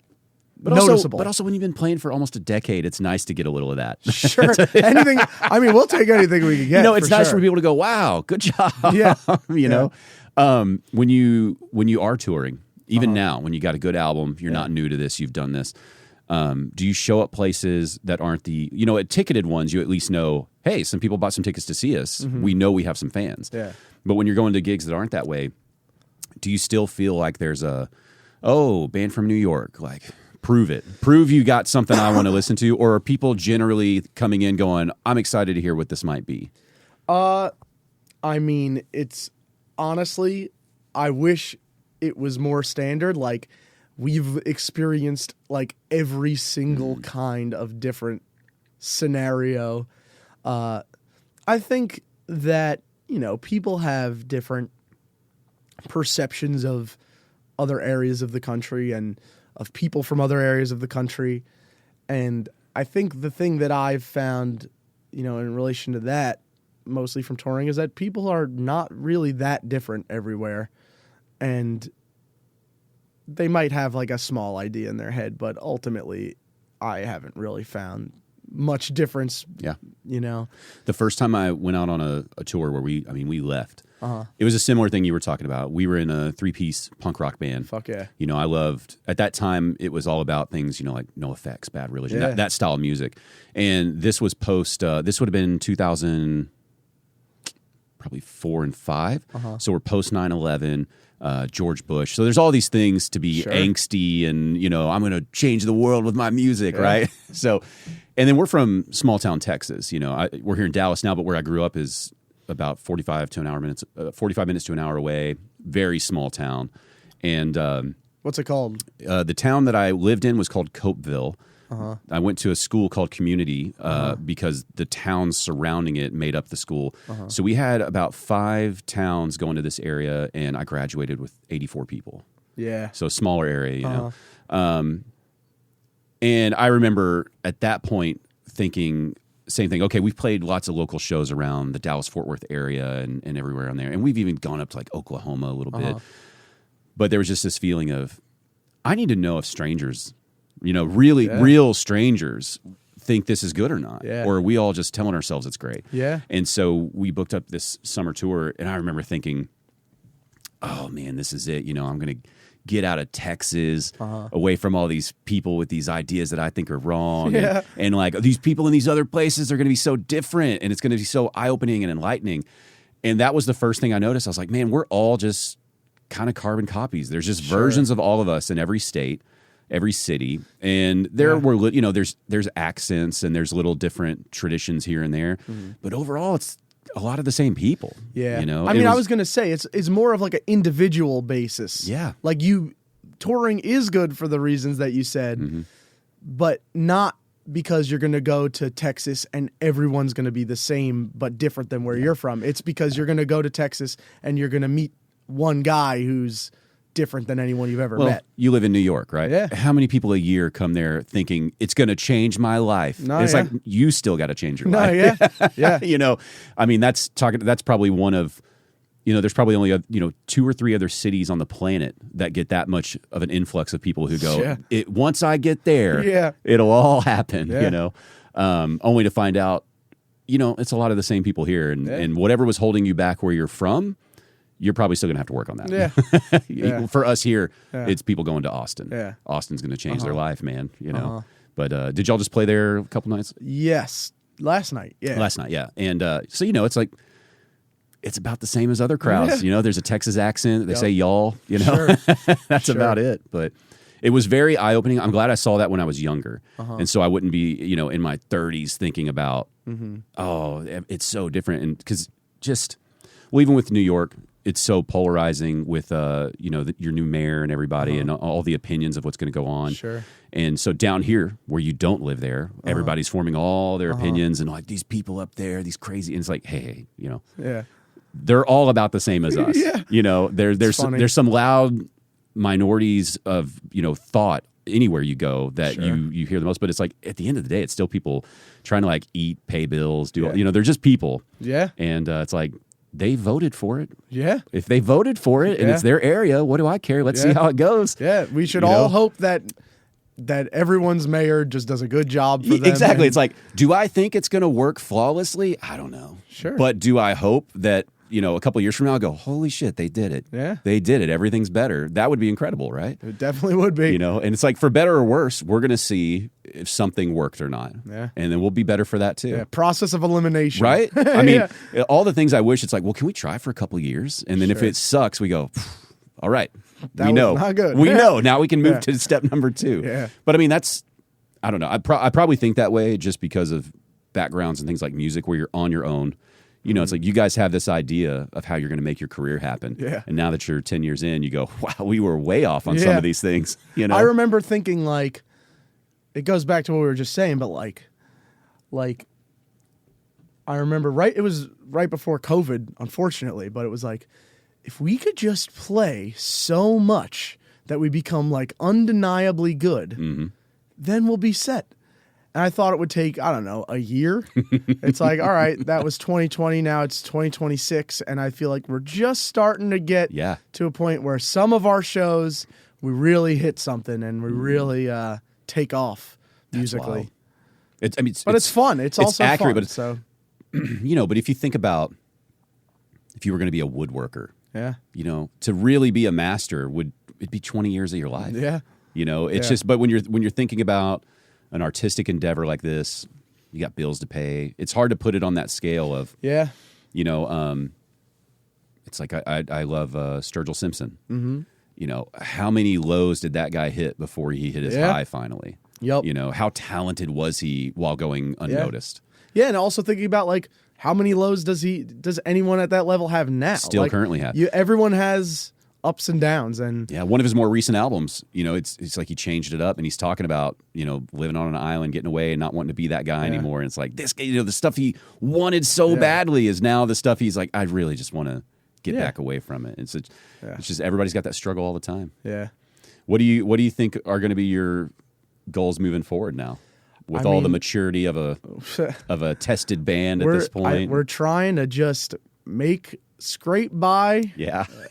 but noticeable. But also when you've been playing for almost a decade, it's nice to get a little of that. Sure. Anything. I mean, we'll take anything we can get. It's nice for people to go, wow, good job. Yeah. When you are touring, even now, when you got a good album, you're not new to this, you've done this. Do you show up places that aren't at ticketed ones, you at least know, hey, some people bought some tickets to see us. We know we have some fans. Yeah. But when you're going to gigs that aren't that way, do you still feel like there's band from New York, like, prove it. Prove you got something I want to listen to? Or are people generally coming in going, I'm excited to hear what this might be? I mean, it's honestly, I wish it was more standard. Like, we've experienced like every single kind of different scenario. I think that, people have different perceptions of other areas of the country and of people from other areas of the country. And I think the thing that I've found, in relation to that, mostly from touring, is that people are not really that different everywhere. And they might have like a small idea in their head, but ultimately I haven't really found much difference. Yeah. The first time I went out on a tour where we left, it was a similar thing you were talking about. We were in a 3-piece punk rock band. Fuck yeah. I loved, at that time, it was all about things, like NoFX, Bad Religion, that style of music. And this was this would have been 2000, probably 4 and 5. So we're post 9/11. George Bush. So there's all these things to be angsty and, I'm going to change the world with my music, right? So, and then we're from small town Texas. We're here in Dallas now, but where I grew up is about 45 minutes to an hour away. Very small town. And what's it called? The town that I lived in was called Copeville. I went to a school called Community because the towns surrounding it made up the school. So we had about 5 towns going to this area, and I graduated with 84 people. Yeah. So a smaller area, and I remember at that point thinking, same thing. Okay, we've played lots of local shows around the Dallas-Fort Worth area and everywhere on there. And we've even gone up to like Oklahoma a little bit. But there was just this feeling of, I need to know if strangers... real strangers think this is good or not. Yeah. Or are we all just telling ourselves it's great? Yeah. And so we booked up this summer tour, and I remember thinking, oh, man, this is it. I'm going to get out of Texas, away from all these people with these ideas that I think are wrong. And like these people in these other places are going to be so different, and it's going to be so eye-opening and enlightening. And that was the first thing I noticed. I was like, man, we're all just kind of carbon copies. There's just versions of all of us in every state, every city. And there were, you know, there's accents and there's little different traditions here and there. But overall, it's a lot of the same people. Yeah. You know, I mean, I was going to say it's more of like an individual basis. Yeah. Like touring is good for the reasons that you said, but not because you're going to go to Texas and everyone's going to be the same but different than where you're from. It's because you're going to go to Texas and you're going to meet one guy who's different than anyone you've ever met. You live in New York, right? Yeah. How many people a year come there thinking it's going to change my life? No, it's like you still got to change your life. Yeah. You know, I mean, that's probably one of, you know, there's probably only 2 or 3 other cities on the planet that get that much of an influx of people who go, once I get there, it'll all happen, you know, only to find out, you know, it's a lot of the same people here. And whatever was holding you back where you're from, you're probably still going to have to work on that. For us here, it's people going to Austin. Yeah. Austin's going to change their life, man, you know. But did y'all just play there a couple nights? Yes. Last night. Yeah. Last night, yeah. And so, you know, it's like, it's about the same as other crowds. You know, there's a Texas accent. They say y'all, you know. That's about it. But it was very eye-opening. I'm glad I saw that when I was younger. And so I wouldn't be, you know, in my 30s thinking about, oh, it's so different. And because even with New York, it's so polarizing with, you know, your new mayor and everybody and all the opinions of what's going to go on. And so down here, where you don't live there, everybody's forming all their opinions and like these people up there, these crazy. And it's like, hey, you know, they're all about the same as us. You know, there's some loud minorities of, you know, thought anywhere you go that you hear the most. But it's like at the end of the day, it's still people trying to like eat, pay bills, do all, you know, they're just people. And it's like, they voted for it. If they voted for it and it's their area, what do I care? Let's see how it goes. We should all hope that everyone's mayor just does a good job for them. Exactly. It's like, do I think it's going to work flawlessly? I don't know. But do I hope that, you know, a couple of years from now, I'll go, holy shit, they did it. They did it. Everything's better. That would be incredible, right? It definitely would be. You know, and it's like, for better or worse, we're going to see if something worked or not. And then we'll be better for that too. Process of elimination. Right? I mean, all the things I wish, it's like, well, can we try for a couple of years? And then if it sucks, we go, all right. We know. Not good. We know. Now we can move to step number 2. But I mean, I don't know. I probably think that way just because of backgrounds and things like music where you're on your own. You know, it's like you guys have this idea of how you're going to make your career happen. And now that you're 10 years in, you go, wow, we were way off on some of these things. You know, I remember thinking like, it goes back to what we were just saying, but like I remember it was right before COVID, unfortunately, but it was like, if we could just play so much that we become like undeniably good, then we'll be set. And I thought it would take, I don't know, a year. It's like, all right, that was 2020. Now it's 2026. And I feel like we're just starting to get to a point where some of our shows, we really hit something and we really take off musically. It's fun. It's also accurate, fun. But so, you know, but if you think about if you were going to be a woodworker, you know, to really be a master, it'd be 20 years of your life. You know, it's just, but when you're thinking about an artistic endeavor like this, you got bills to pay. It's hard to put it on that scale of, you know, it's like I love Sturgill Simpson. You know, how many lows did that guy hit before he hit his high finally? You know, how talented was he while going unnoticed? And also thinking about like how many lows does anyone at that level have now? Still currently have. Everyone has ups and downs, and one of his more recent albums, you know, it's like he changed it up and he's talking about, you know, living on an island, getting away and not wanting to be that guy anymore. And it's like this, you know, the stuff he wanted so badly is now the stuff he's like, I really just want to get back away from it. It's just everybody's got that struggle all the time. What do you think are going to be your goals moving forward now with all the maturity of a tested band at this point? We're trying to just scrape by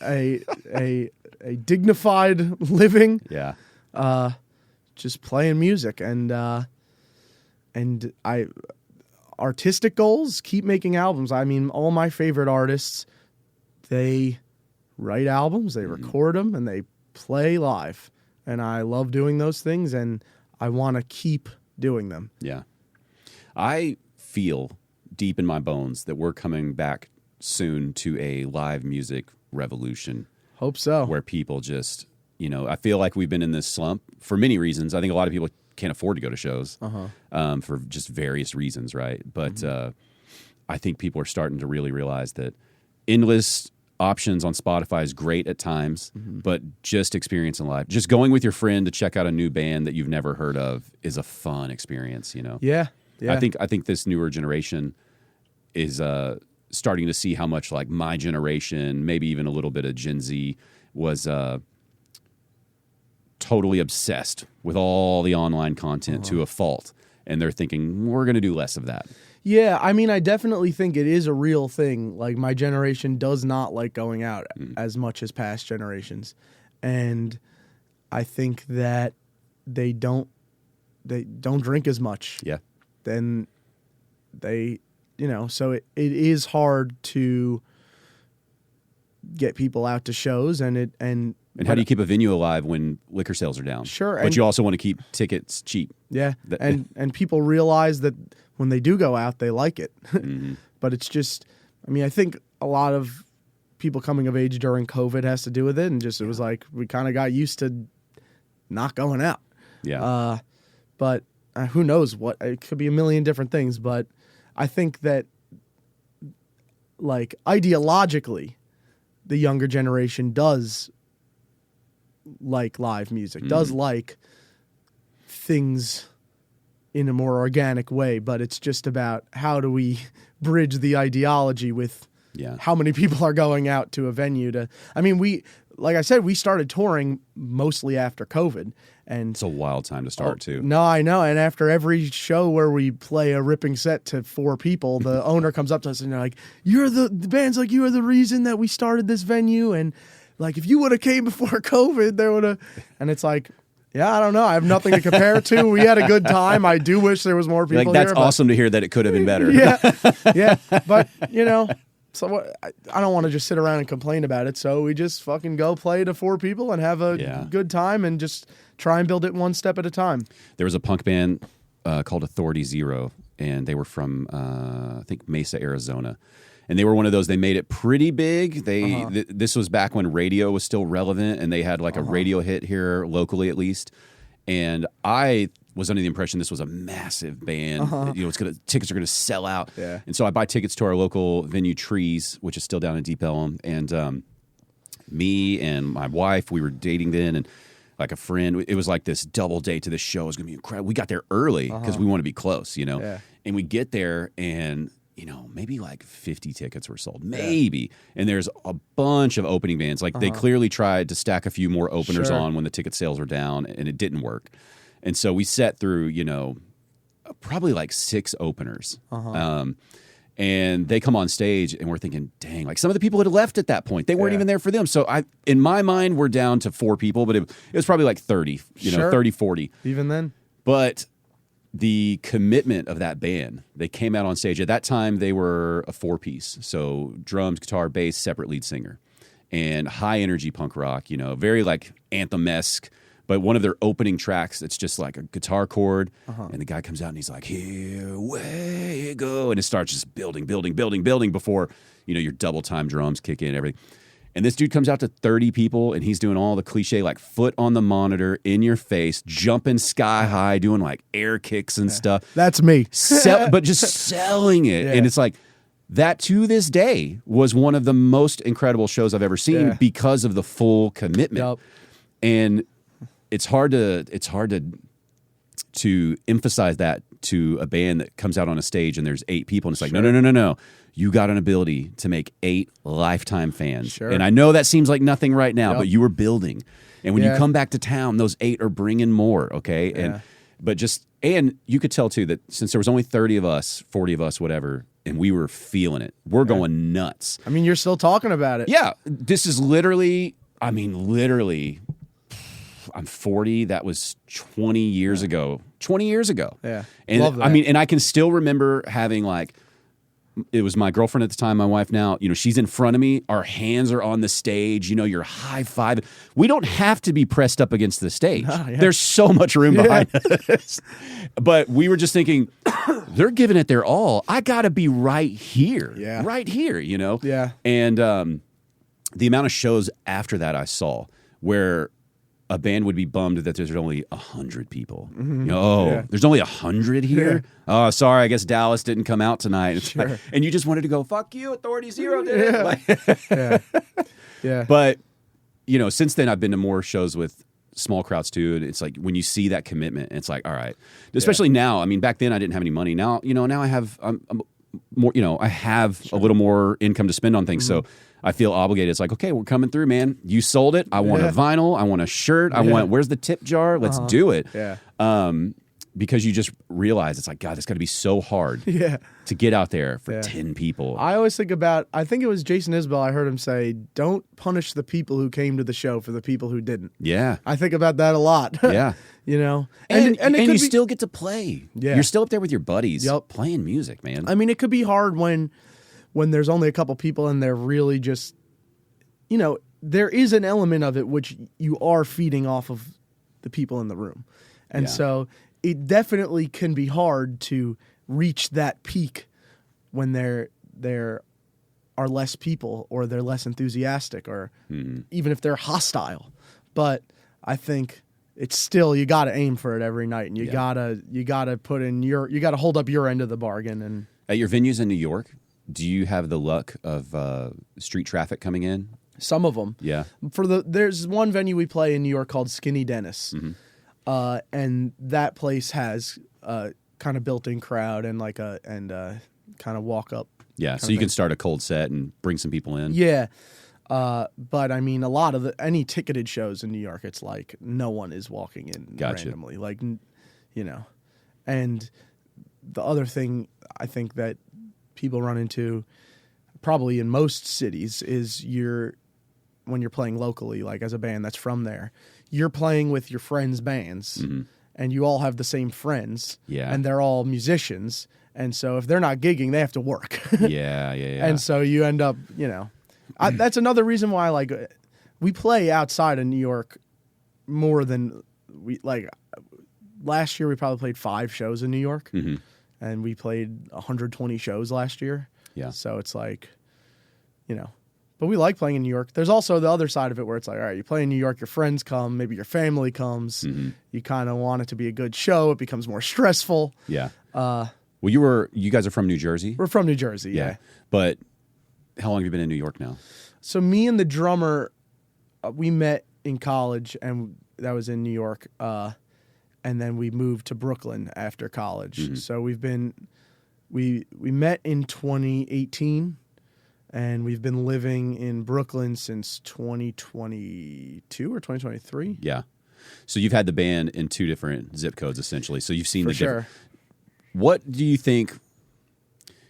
a dignified living, just playing music and artistic goals, keep making albums. I mean, all my favorite artists, they write albums, they record them, and they play live, and I love doing those things, and I want to keep doing them. Yeah. I feel deep in my bones that we're coming back soon to a live music revolution. Hope so. Where people just, I feel like we've been in this slump for many reasons. I think a lot of people can't afford to go to shows for just various reasons, right? But I think people are starting to really realize that endless options on Spotify is great at times, but just experiencing live, just going with your friend to check out a new band that you've never heard of is a fun experience, Yeah. I think this newer generation is starting to see how much like my generation, maybe even a little bit of Gen Z, was totally obsessed with all the online content to a fault. And they're thinking, we're going to do less of that. Yeah, I mean, I definitely think it is a real thing. Like, my generation does not like going out as much as past generations. And I think that they don't drink as much. Yeah. Then they, so it is hard to get people out to shows, and how do you keep a venue alive when liquor sales are down? Sure. But you also want to keep tickets cheap. Yeah. And people realize that when they do go out, they like it. But it's just, I think a lot of people coming of age during COVID has to do with it. And just, it was like, we kind of got used to not going out. Yeah. But who knows what, it could be a million different things. But I think that, like, ideologically, the younger generation does like live music, does like things in a more organic way, but it's just about how do we bridge the ideology with how many people are going out to a venue to, like I said, we started touring mostly after COVID, and it's a wild time to start too. No, I know. And after every show where we play a ripping set to 4 people, the owner comes up to us and they're like, the band's like, you are the reason that we started this venue. And like, if you would have came before COVID, there would have, and it's like, yeah, I don't know. I have nothing to compare it to. We had a good time. I do wish there was more people like, that's here, awesome to hear that it could have been better. Yeah. But, so what, I don't want to just sit around and complain about it. So we just fucking go play to 4 people and have a good time and just try and build it one step at a time. There was a punk band called Authority Zero, and they were from, I think, Mesa, Arizona. And they were one of those, they made it pretty big. This was back when radio was still relevant, and they had like a radio hit here locally at least. And I was under the impression this was a massive band. Tickets are gonna sell out. Yeah. And so I buy tickets to our local venue, Trees, which is still down in Deep Ellum. And me and my wife, we were dating then, and like a friend, it was like this double date to this show. It was gonna be incredible. We got there early because we want to be close, Yeah. And we get there, and maybe like 50 tickets were sold, maybe. And there's a bunch of opening bands. Like they clearly tried to stack a few more openers on when the ticket sales were down, and it didn't work. And so we sat through, probably like 6 openers. And they come on stage, and we're thinking, dang, like some of the people had left at that point. They weren't even there for them. So in my mind, we're down to 4 people, but it was probably like 30, 30, 40. Even then? But the commitment of that band, they came out on stage. At that time, they were a 4-piece. So drums, guitar, bass, separate lead singer. And high energy punk rock, very like anthem-esque. But one of their opening tracks, it's just like a guitar chord. And the guy comes out and he's like, here we go. And it starts just building before, your double time drums kick in and everything. And this dude comes out to 30 people, and he's doing all the cliche, like foot on the monitor, in your face, jumping sky high, doing like air kicks and stuff. That's me. But just selling it. And it's like, that to this day was one of the most incredible shows I've ever seen because of the full commitment. Yep. And it's hard to emphasize that to a band that comes out on a stage and there's 8 people, and it's like, no. You got an ability to make 8 lifetime fans. Sure. And I know that seems like nothing right now, but you were building. And when you come back to town, those 8 are bringing more, okay? Yeah. And you could tell, too, that since there was only 30 of us, 40 of us, whatever, and we were feeling it, we're going nuts. You're still talking about it. Yeah. This is literally, I'm 40. That was 20 years ago. 20 years ago. Yeah. And Love that. and I can still remember having like it was my girlfriend at the time, my wife now. She's in front of me. Our hands are on the stage. You're high five. We don't have to be pressed up against the stage. There's so much room behind us. But we were just thinking, they're giving it their all. I got to be right here. Yeah. Right here, Yeah. And the amount of shows after that I saw where a band would be bummed that there's only 100 people. There's only 100 here? Yeah. Oh, sorry, I guess Dallas didn't come out tonight. Sure. And you just wanted to go, fuck you, Authority Zero did it. Yeah. But, since then I've been to more shows with small crowds too. And it's like when you see that commitment, it's like, all right. Especially now. I mean, back then I didn't have any money. Now, now I have more, I have a little more income to spend on things. So I feel obligated. It's like, okay, we're coming through, man. You sold it. I want a vinyl. I want a shirt. I want, where's the tip jar? Let's do it. Yeah. Because you just realize it's like, God, it's got to be so hard to get out there for 10 people. I always think I think it was Jason Isbell. I heard him say, don't punish the people who came to the show for the people who didn't. Yeah. I think about that a lot. Yeah. And you still get to play. Yeah. You're still up there with your buddies playing music, man. I mean, it could be hard when there's only a couple people and they're really just, there is an element of it which you are feeding off of the people in the room. And so it definitely can be hard to reach that peak when there are less people or they're less enthusiastic or even if they're hostile. But I think it's still, you got to aim for it every night, and you gotta put in you got to hold up your end of the bargain. And at your venues in New York, do you have the luck of street traffic coming in? Some of them, yeah. There's one venue we play in New York called Skinny Dennis, and that place has kind of built-in crowd and kind of walk up. Yeah, so you can start a cold set and bring some people in. Yeah. But I mean, a lot of any ticketed shows in New York, it's like no one is walking in randomly, and the other thing I think that people run into probably in most cities is when you're playing locally, like as a band that's from there, you're playing with your friends' bands and you all have the same friends and they're all musicians. And so if they're not gigging, they have to work. Yeah. And so you end up, that's another reason why we play outside of New York more than last year we probably played 5 shows in New York and we played 120 shows last year. Yeah. So it's like, but we like playing in New York. There's also the other side of it where it's like, all right, you play in New York, your friends come, maybe your family comes. You kind of want it to be a good show. It becomes more stressful. Yeah. Well, you guys are from New Jersey? We're from New Jersey, yeah. But how long have you been in New York now? So me and the drummer, we met in college, and that was in New York. And then we moved to Brooklyn after college. So we met in 2018, and we've been living in Brooklyn since 2022 or 2023. Yeah. So you've had the band in 2 different zip codes, essentially. So you've seen For sure. What do you think?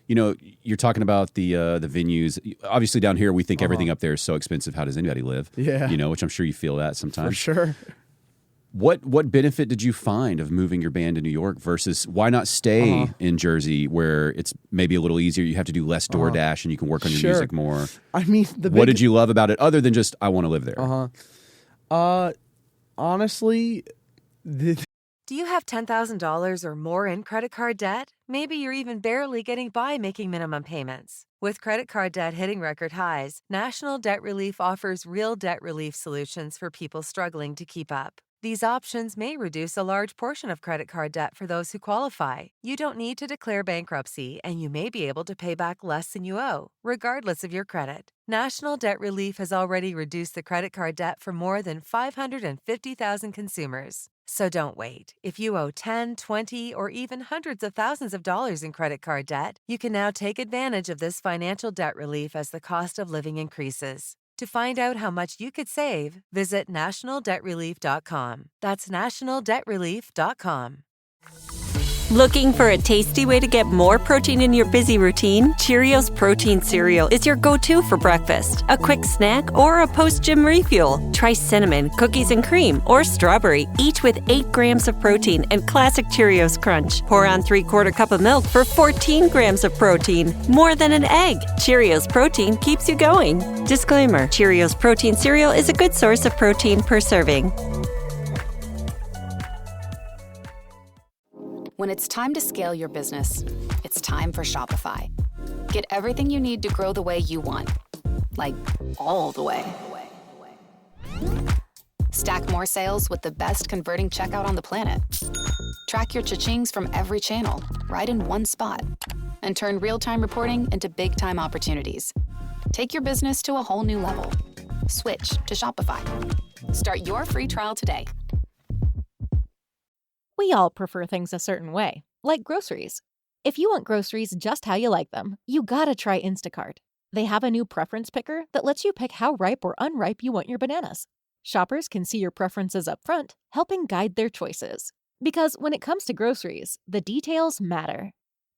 You're talking about the venues. Obviously, down here we think everything up there is so expensive. How does anybody live? Yeah. Which I'm sure you feel that sometimes. For sure. What benefit did you find of moving your band to New York versus why not stay in Jersey where it's maybe a little easier? You have to do less DoorDash and you can work on your music more. I mean, what did you love about it other than just I want to live there? Honestly, Do you have $10,000 or more in credit card debt? Maybe you're even barely getting by making minimum payments. With credit card debt hitting record highs, National Debt Relief offers real debt relief solutions for people struggling to keep up. These options may reduce a large portion of credit card debt for those who qualify. You don't need to declare bankruptcy, and you may be able to pay back less than you owe, regardless of your credit. National Debt Relief has already reduced the credit card debt for more than 550,000 consumers. So don't wait. If you owe 10, 20, or even hundreds of thousands of dollars in credit card debt, you can now take advantage of this financial debt relief as the cost of living increases. To find out how much you could save, visit nationaldebtrelief.com. That's nationaldebtrelief.com. Looking for a tasty way to get more protein in your busy routine? Cheerios Protein Cereal is your go-to for breakfast, a quick snack, or a post-gym refuel. Try cinnamon, cookies and cream, or strawberry, each with 8 grams of protein and classic Cheerios Crunch. Pour on 3/4 cup of milk for 14 grams of protein. More than an egg. Cheerios Protein keeps you going. Disclaimer, Cheerios Protein Cereal is a good source of protein per serving. When it's time to scale your business, it's time for Shopify. Get everything you need to grow the way you want. Like, all the way. Stack more sales with the best converting checkout on the planet. Track your cha-chings from every channel, right in one spot. And turn real-time reporting into big-time opportunities. Take your business to a whole new level. Switch to Shopify. Start your free trial today. We all prefer things a certain way, like groceries. If you want groceries just how you like them, you gotta try Instacart. They have a new preference picker that lets you pick how ripe or unripe you want your bananas. Shoppers can see your preferences up front, helping guide their choices. Because when it comes to groceries, the details matter.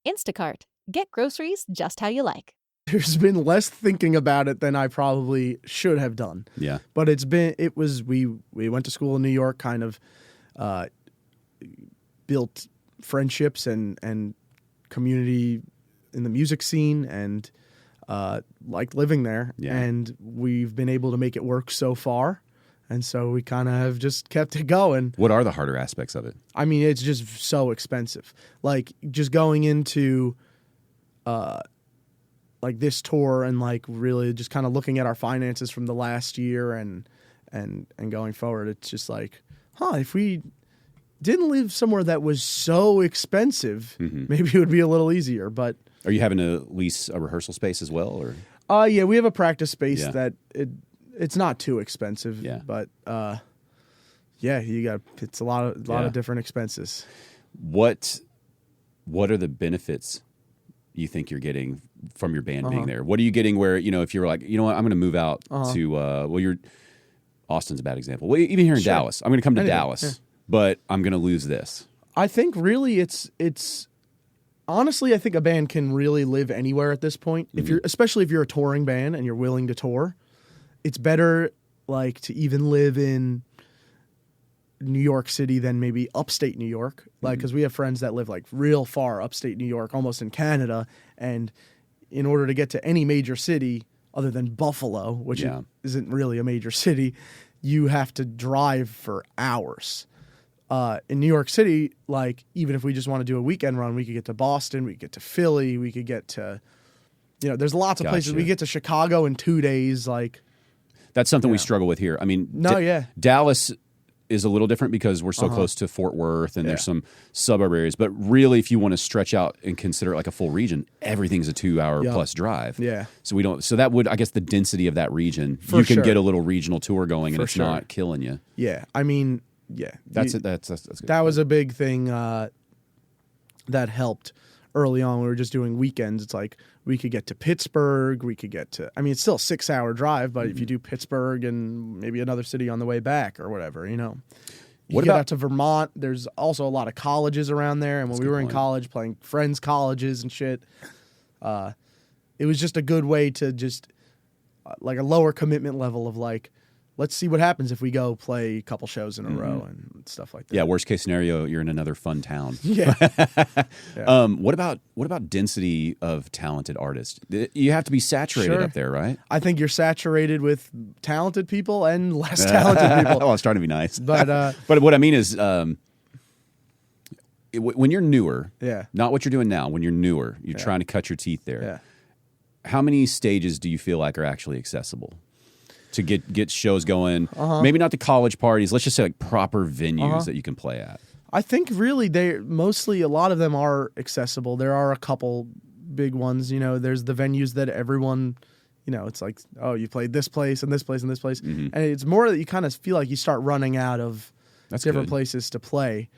Instacart. Get groceries just how you like. There's been less thinking about it than I probably should have done. Yeah. But we went to school in New York, kind of built friendships and community in the music scene, and liked living there. Yeah. And we've been able to make it work so far. And so we kind of have just kept it going. What are the harder aspects of it? I mean, it's just so expensive. Like, just going into like this tour and like really just kind of looking at our finances from the last year and going forward, it's just like, if we didn't live somewhere that was so expensive, maybe it would be a little easier. But are you having to lease a rehearsal space as well, or? Yeah, we have a practice space that it's not too expensive. Yeah. But it's a lot of different expenses. What are the benefits you think you're getting from your band being there? What are you getting where, if you're like, you know what, I'm going to move out to, Austin's a bad example. Well, even here in Dallas, I'm going to come to Dallas, but I'm going to lose this. I think really it's honestly, I think a band can really live anywhere at this point. Especially if you're a touring band and you're willing to tour, it's better like to even live in New York City than maybe upstate New York. Like, because we have friends that live like real far upstate New York, almost in Canada. And in order to get to any major city other than Buffalo, which isn't really a major city, you have to drive for hours. In New York City, like, even if we just want to do a weekend run, we could get to Boston, we could get to Philly, we could get to, there's lots of places. We get to Chicago in 2 days. Like, that's something we struggle with here. I mean, Dallas is a little different because we're so close to Fort Worth and there's some suburb areas. But really, if you want to stretch out and consider it like a full region, everything's a 2-hour plus drive. Yeah. So that would, I guess, the density of that region, you can get a little regional tour going and it's not killing you. Yeah. I mean, That's good. That was a big thing that helped early on. We were just doing weekends. It's like we could get to Pittsburgh. We could get to, I mean, it's still a 6-hour drive, but if you do Pittsburgh and maybe another city on the way back or whatever, What about to Vermont? There's also a lot of colleges around there. And when we were in college playing friends' colleges and shit, it was just a good way to just like a lower commitment level of like, let's see what happens if we go play a couple shows in a row and stuff like that. Yeah, worst case scenario, you're in another fun town. Yeah. What about density of talented artists? You have to be saturated up there, right? I think you're saturated with talented people and less talented people. Oh, I was trying to be nice. But what I mean is when you're newer, Yeah. not what you're doing now, when you're newer, you're trying to cut your teeth there. Yeah. How many stages do you feel like are actually accessible to get shows going? Maybe not the college parties. Let's just say like proper venues that you can play at. I think really mostly a lot of them are accessible. There are a couple big ones. There's the venues that everyone, it's like, oh, you played this place and this place and this place. And it's more that you kind of feel like you start running out of different places to play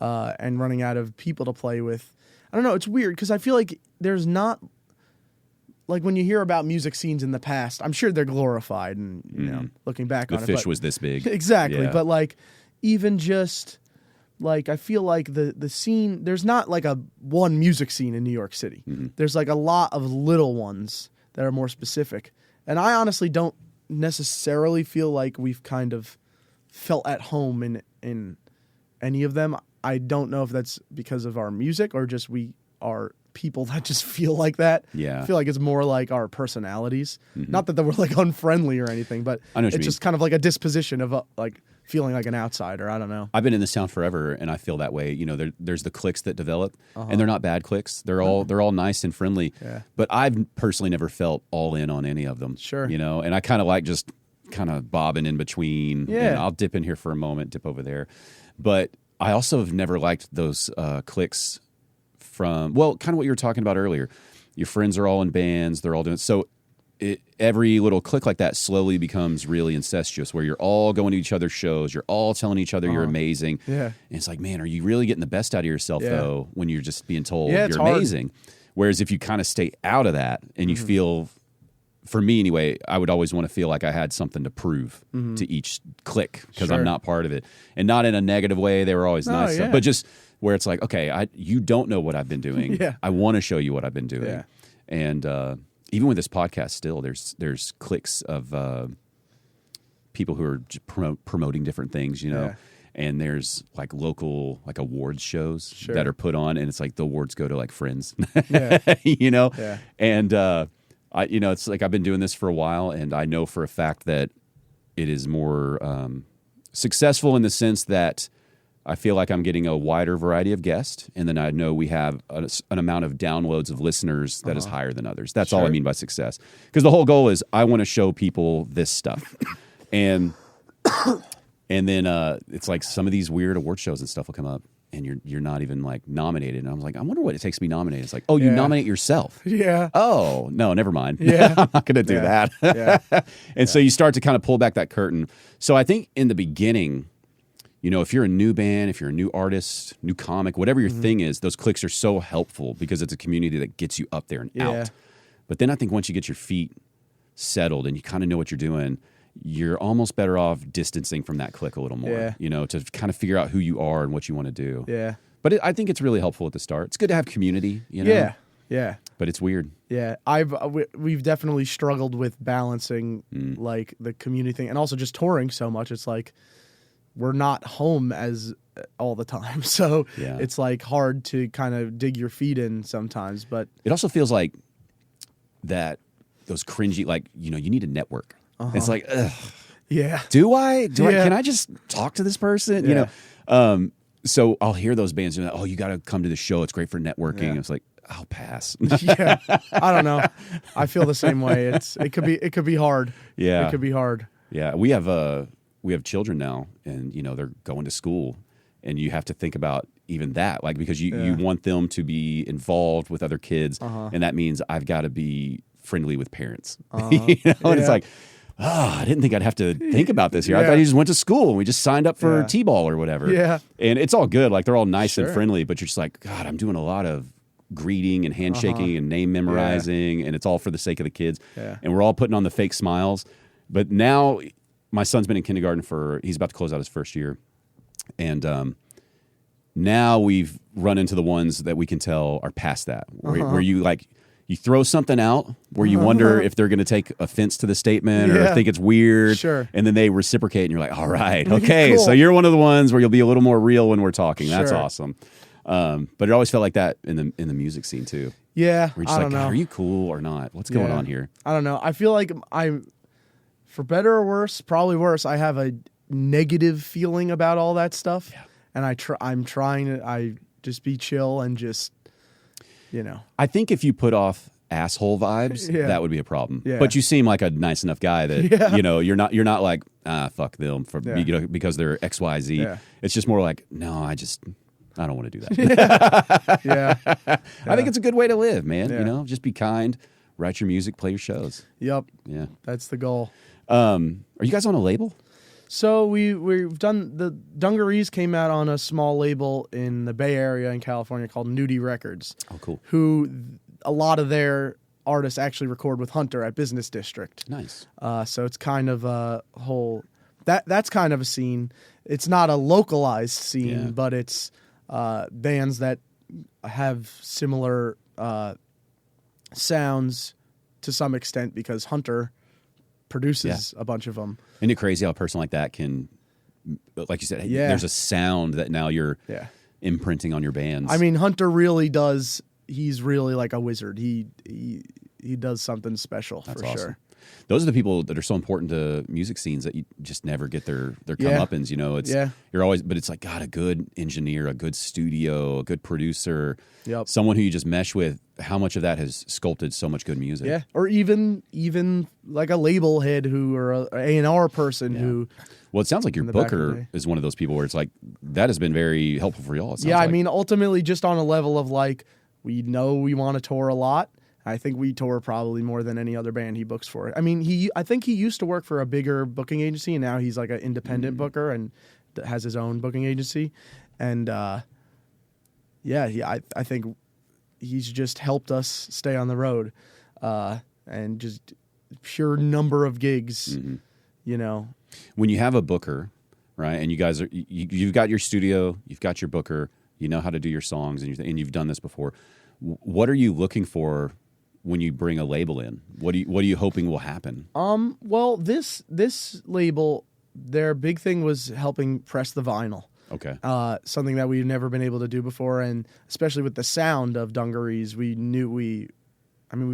and running out of people to play with. I don't know. It's weird because I feel like there's not, like when you hear about music scenes in the past, I'm sure they're glorified and, looking back on it. The fish was this big. Exactly. Yeah. But like even just like I feel like the scene, there's not like a one music scene in New York City. There's like a lot of little ones that are more specific. And I honestly don't necessarily feel like we've kind of felt at home in any of them. I don't know if that's because of our music or just we are people that just feel like that. Yeah. I feel like it's more like our personalities. Not that we're like unfriendly or anything, but I know what you it's just kind of like a disposition of like feeling like an outsider. I don't know. I've been in this town forever, and I feel that way. You know, there's the cliques that develop, and they're not bad cliques. They're all nice and friendly. Yeah. But I've personally never felt all in on any of them. Sure. You know, and I kind of like just kind of bobbing in between. Yeah. And I'll dip in here for a moment, dip over there. But I also have never liked those cliques from, well, kind of what you were talking about earlier. Your friends are all in bands. They're all doing so. Every little clique like that slowly becomes really incestuous, where you're all going to each other's shows. You're all telling each other you're amazing. Yeah. And it's like, man, are you really getting the best out of yourself, though, when you're just being told Yeah, it's you're hard. amazing? Whereas if you kind of stay out of that and you feel, for me anyway, I would always want to feel like I had something to prove to each clique because I'm Sure. not part of it. And not in a negative way. They were always nice. yeah. But just where it's like, okay, you don't know what I've been doing. Yeah. I want to show you what I've been doing. Yeah. And even with this podcast still, there's cliques of people who are just promoting different things, you know. Yeah. And there's like local like awards shows Sure. that are put on, and it's like the awards go to like friends, Yeah. you know. Yeah. And it's like I've been doing this for a while, and I know for a fact that it is more successful in the sense that I feel like I'm getting a wider variety of guests, and then I know we have an amount of downloads of listeners that is higher than others. That's all I Sure. mean by success. Because the whole goal is I want to show people this stuff, and then it's like some of these weird award shows and stuff will come up, and you're not even like nominated, and I was like, I wonder what it takes to be nominated. It's like, oh, you Yeah. nominate yourself. Yeah. Oh, no, never mind. Yeah. I'm not going to do Yeah. that. Yeah. And so you start to kind of pull back that curtain. So I think in the beginning, you know, if you're a new band, if you're a new artist, new comic, whatever your thing is, those cliques are so helpful because it's a community that gets you up there and Yeah. out. But then I think once you get your feet settled and you kind of know what you're doing, you're almost better off distancing from that clique a little more, Yeah. you know, to kind of figure out who you are and what you want to do. Yeah. But I think it's really helpful at the start. It's good to have community, you know. Yeah. Yeah. But it's weird. Yeah, we've definitely struggled with balancing like the community thing and also just touring so much. It's like we're not home as all the time, so Yeah. it's like hard to kind of dig your feet in sometimes. But It also feels like that those cringy, like, you know, you need a network. It's like, ugh, yeah, do I? Yeah. Can I just talk to this person? You Yeah. know. So I'll hear those bands doing that. Oh, you got to come to the show. It's great for networking. Yeah. It's like, I'll pass. yeah, I don't know. I feel the same way. It could be hard. Yeah. It could be hard. Yeah, we have children now, and you know they're going to school, and you have to think about even that, like because you want them to be involved with other kids, and that means I've got to be friendly with parents. You know, and it's Yeah. like, I didn't think I'd have to think about this here. I Yeah. thought you just went to school and we just signed up for Yeah. T-ball or whatever. Yeah. And it's all good. Like they're all nice and Sure. friendly, but you're just like, God, I'm doing a lot of greeting and handshaking and name memorizing, and it's all for the sake of the kids. Yeah. And we're all putting on the fake smiles. But now my son's been in kindergarten he's about to close out his first year. And now we've run into the ones that we can tell are past that, where you like, you throw something out where you wonder if they're going to take offense to the statement or Yeah. think it's weird. Sure. And then they reciprocate and you're like, all right, okay. Cool. So you're one of the ones where you'll be a little more real when we're talking. That's Sure. awesome. But it always felt like that in the music scene too. Yeah, We're just I like, don't God, know. are you cool or not? What's going Yeah. on here? I don't know. I feel like for better or worse, probably worse, I have a negative feeling about all that stuff. Yeah. And I'm trying to just be chill and just, you know. I think if you put off asshole vibes, Yeah. that would be a problem. Yeah. But you seem like a nice enough guy that Yeah. you know you're not like fuck them for Yeah. you know because they're XYZ. Yeah. It's just more like no, I don't want to do that. Yeah. I think it's a good way to live, man. Yeah. You know, just be kind, write your music, play your shows. Yep. Yeah. That's the goal. Are you guys on a label? So we've done the Dungarees came out on a small label in the Bay Area in California called Nudie Records. Oh, cool. Who a lot of their artists actually record with Hunter at Business District. Nice. So it's kind of a whole that's kind of a scene. It's not a localized scene, Yeah. but it's bands that have similar sounds to some extent because Hunter produces a bunch of them. Isn't it crazy how a person like that can, like you said, Yeah. there's a sound that now you're Yeah. imprinting on your bands. I mean, Hunter really does. He's really like a wizard. He does something special. That's for awesome. sure. Those are the people that are so important to music scenes that you just never get their Yeah. comeuppance. You know, it's you're always, but it's like, God, a good engineer, a good studio, a good producer, someone who you just mesh with. How much of that has sculpted so much good music? Yeah, or even like a label head who or a A&R person who. Well, it sounds like your in the back of the booker day. is one of those people where it's like that has been very helpful for y'all. It sounds Yeah, I like. mean, ultimately, just on a level of like, we know we want to tour a lot. I think we tour probably more than any other band he books for. I mean, I think he used to work for a bigger booking agency, and now he's like an independent booker and has his own booking agency. And I think he's just helped us stay on the road, and just pure number of gigs, you know. When you have a booker, right, and you guys are you've got your studio, you've got your booker, you know how to do your songs, and you've done this before. What are you looking for when you bring a label in? What are you hoping will happen? Well, this label, their big thing was helping press the vinyl. Okay. Something that we've never been able to do before, and especially with the sound of Dungarees, we've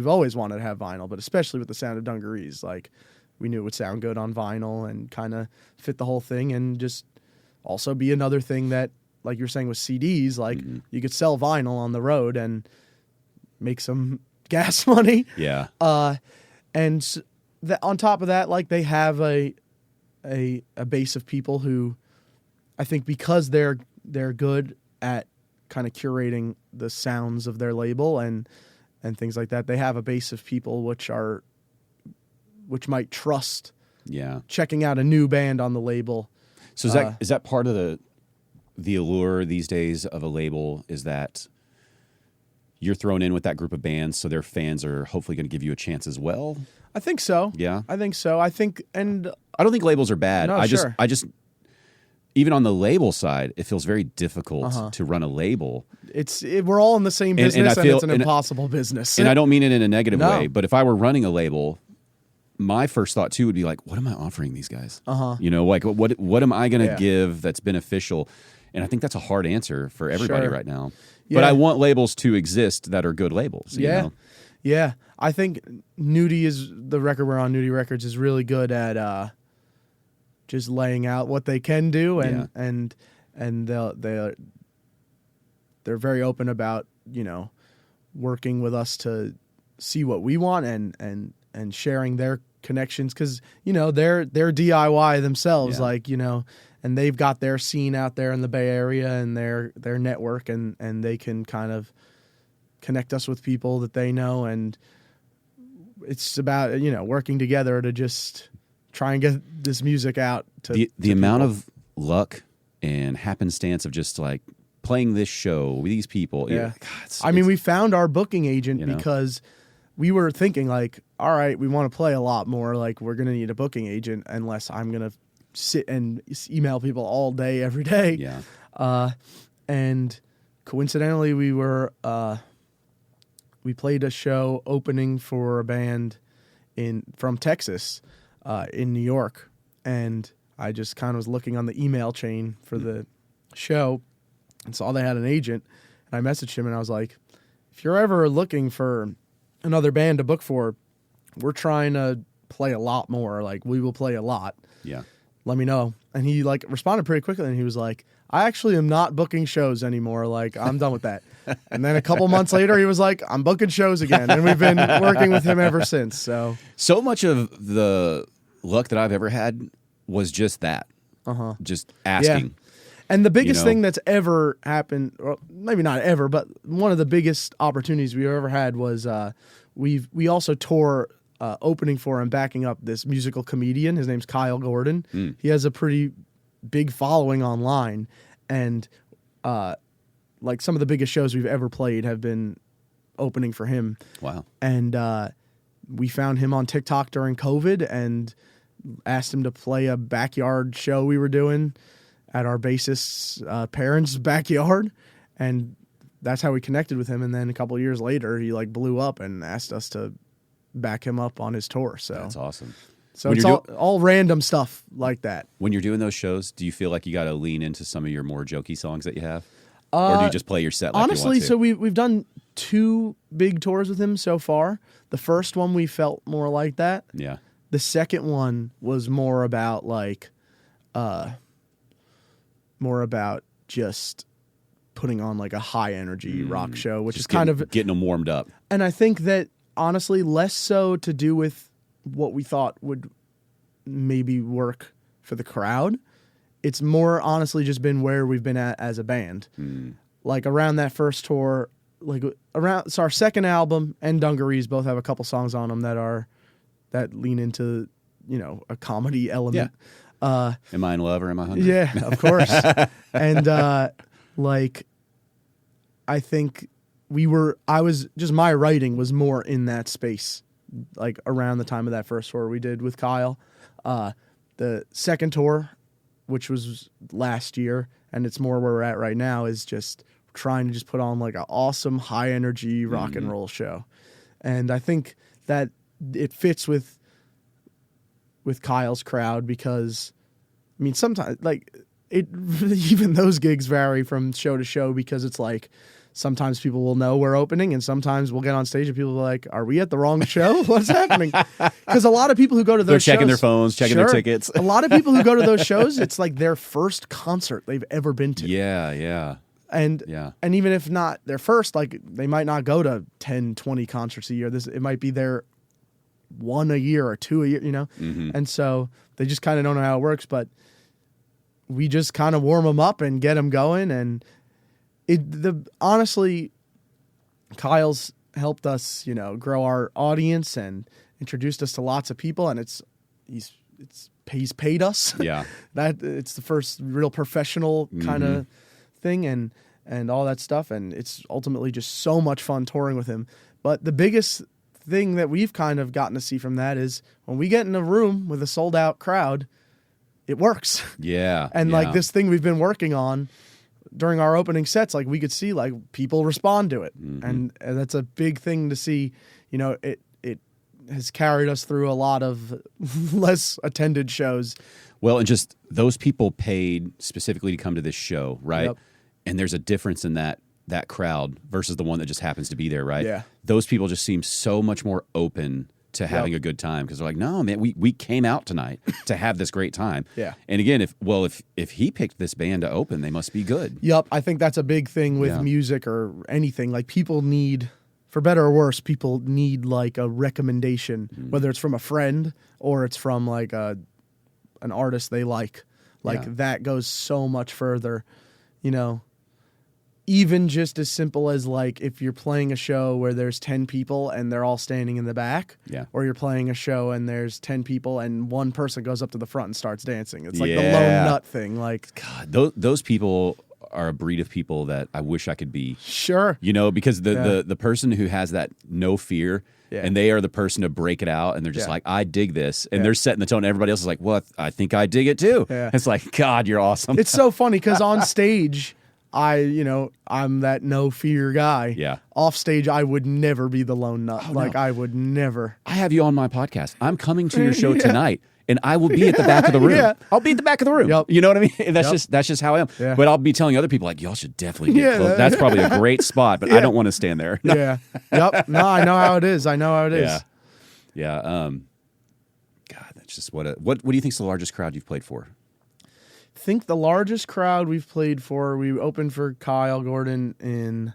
always wanted to have vinyl, but especially with the sound of Dungarees, like we knew it would sound good on vinyl and kind of fit the whole thing, and just also be another thing that, like you're saying with CDs, like you could sell vinyl on the road and make some gas money. Yeah. And on top of that, like they have a base of people who, I think because they're good at kind of curating the sounds of their label and things like that, they have a base of people which might trust checking out a new band on the label. So is that part of the allure these days of a label, is that you're thrown in with that group of bands, so their fans are hopefully going to give you a chance as well? I think so. Yeah. I think so. I think, and I don't think labels are bad. No, I sure. just even on the label side, it feels very difficult to run a label. We're all in the same business, and it's an impossible business. And I don't mean it in a negative No. way, but if I were running a label, my first thought too would be like, what am I offering these guys? You know, like what am I going to give that's beneficial? And I think that's a hard answer for everybody right now. Yeah. But I want labels to exist that are good labels. You know? Yeah. I think Nudie is the record we're on. Nudie Records is really good at just laying out what they can do, and they're very open about, you know, working with us to see what we want and sharing their connections, because, you know, they're DIY themselves, like, you know, and they've got their scene out there in the Bay Area and their network, and they can kind of connect us with people that they know, and it's about, you know, working together to just try and get this music out to the amount of luck and happenstance of just like playing this show with these people. Yeah. God, we found our booking agent, you know, because we were thinking like, all right, we want to play a lot more. Like, we're going to need a booking agent unless I'm going to sit and email people all day, every day. Yeah. And coincidentally, we played a show opening for a band from Texas, in New York. And I just kind of was looking on the email chain for the show and saw they had an agent. And I messaged him and I was like, if you're ever looking for another band to book for, we're trying to play a lot more. Like, we will play a lot. Yeah. Let me know. And he like responded pretty quickly, and he was like, I actually am not booking shows anymore. Like, I'm done with that. And then a couple months later, he was like, I'm booking shows again. And we've been working with him ever since. So much of the luck that I've ever had was just that. Just asking. Yeah. And the biggest you know? thing that's ever happened, or maybe not ever, but one of the biggest opportunities we ever had was we also tour opening for and backing up this musical comedian. His name's Kyle Gordon. He has a pretty big following online, and like some of the biggest shows we've ever played have been opening for him. Wow. And we found him on TikTok during COVID and asked him to play a backyard show we were doing at our bassist's parents' backyard, and that's how we connected with him. And then a couple of years later, he like blew up and asked us to back him up on his tour. So That's awesome. So it's all random stuff like that. When you're doing those shows, do you feel like you got to lean into some of your more jokey songs that you have? Or do you just play your set like honestly, you want to? So we've done 2 big tours with him so far. The first one we felt more like that. Yeah. The second one was more about like just putting on like a high energy rock show, which is kind of getting them warmed up. And I think that honestly less so to do with what we thought would maybe work for the crowd. It's more honestly just been where we've been at as a band. Like around that first tour, so our second album and Dungarees both have a couple songs on them that lean into, a comedy element. Yeah. Am I in love or am I hungry? Yeah, of course. And I think my writing was more in that space, like around the time of that first tour we did with Kyle. The second tour, which was last year, and it's more where we're at right now, is just trying to just put on like an awesome high energy rock and roll show. And I think that it fits with Kyle's crowd because, I mean, sometimes even those gigs vary from show to show because it's like sometimes people will know we're opening and sometimes we'll get on stage and people are like, are we at the wrong show? What's happening? Because a lot of people who go to those shows... They're checking their phones, checking their tickets. A lot of people who go to those shows, it's like their first concert they've ever been to. Yeah. And even if not their first, like they might not go to 10, 20 concerts a year. It might be their 1 a year or 2 a year, And so they just kind of don't know how it works, but we just kind of warm them up and get them going. And honestly, Kyle's helped us, grow our audience and introduced us to lots of people, and he's paid us. Yeah. That it's the first real professional kind of thing and all that stuff, and it's ultimately just so much fun touring with him. But the biggest thing that we've kind of gotten to see from that is when we get in a room with a sold out crowd, it works. Yeah. And like this thing we've been working on during our opening sets, like we could see like people respond to it. And that's a big thing to see. It has carried us through a lot of less attended shows. Well, and just those people paid specifically to come to this show, right? Yep. And there's a difference in that crowd versus the one that just happens to be there, right? Yeah. Those people just seem so much more open to having a good time because they're like, no, man, we came out tonight to have this great time. Yeah. And again, if he picked this band to open, they must be good. Yep. I think that's a big thing with music or anything. Like people need, for better or worse, people need like a recommendation, whether it's from a friend or it's from like an artist they like. Like that goes so much further, even just as simple as like if you're playing a show where there's 10 people and they're all standing in the back, or you're playing a show and there's 10 people and one person goes up to the front and starts dancing. It's like the lone nut thing. Like, God, those people are a breed of people that I wish I could be. Sure. Because the person who has that no fear, and they are the person to break it out, and they're just like, I dig this, and they're setting the tone. And everybody else is like, well, I think I dig it too. Yeah. It's like, God, you're awesome. It's so funny because on stage, I'm that no fear guy. Yeah. Off stage, I would never be the lone nut. I would never. I have you on my podcast. I'm coming to your show tonight. And I will be at the back of the room. Yeah. I'll be at the back of the room. Yep. You know what I mean? And that's just how I am. Yeah. But I'll be telling other people like, y'all should definitely get close. That's probably a great spot, but I don't want to stand there. No. Yeah. Yep. No, I know how it is. Yeah. God, that's just what do you think's the largest crowd you've played for? I think the largest crowd we've played for, we opened for Kyle Gordon in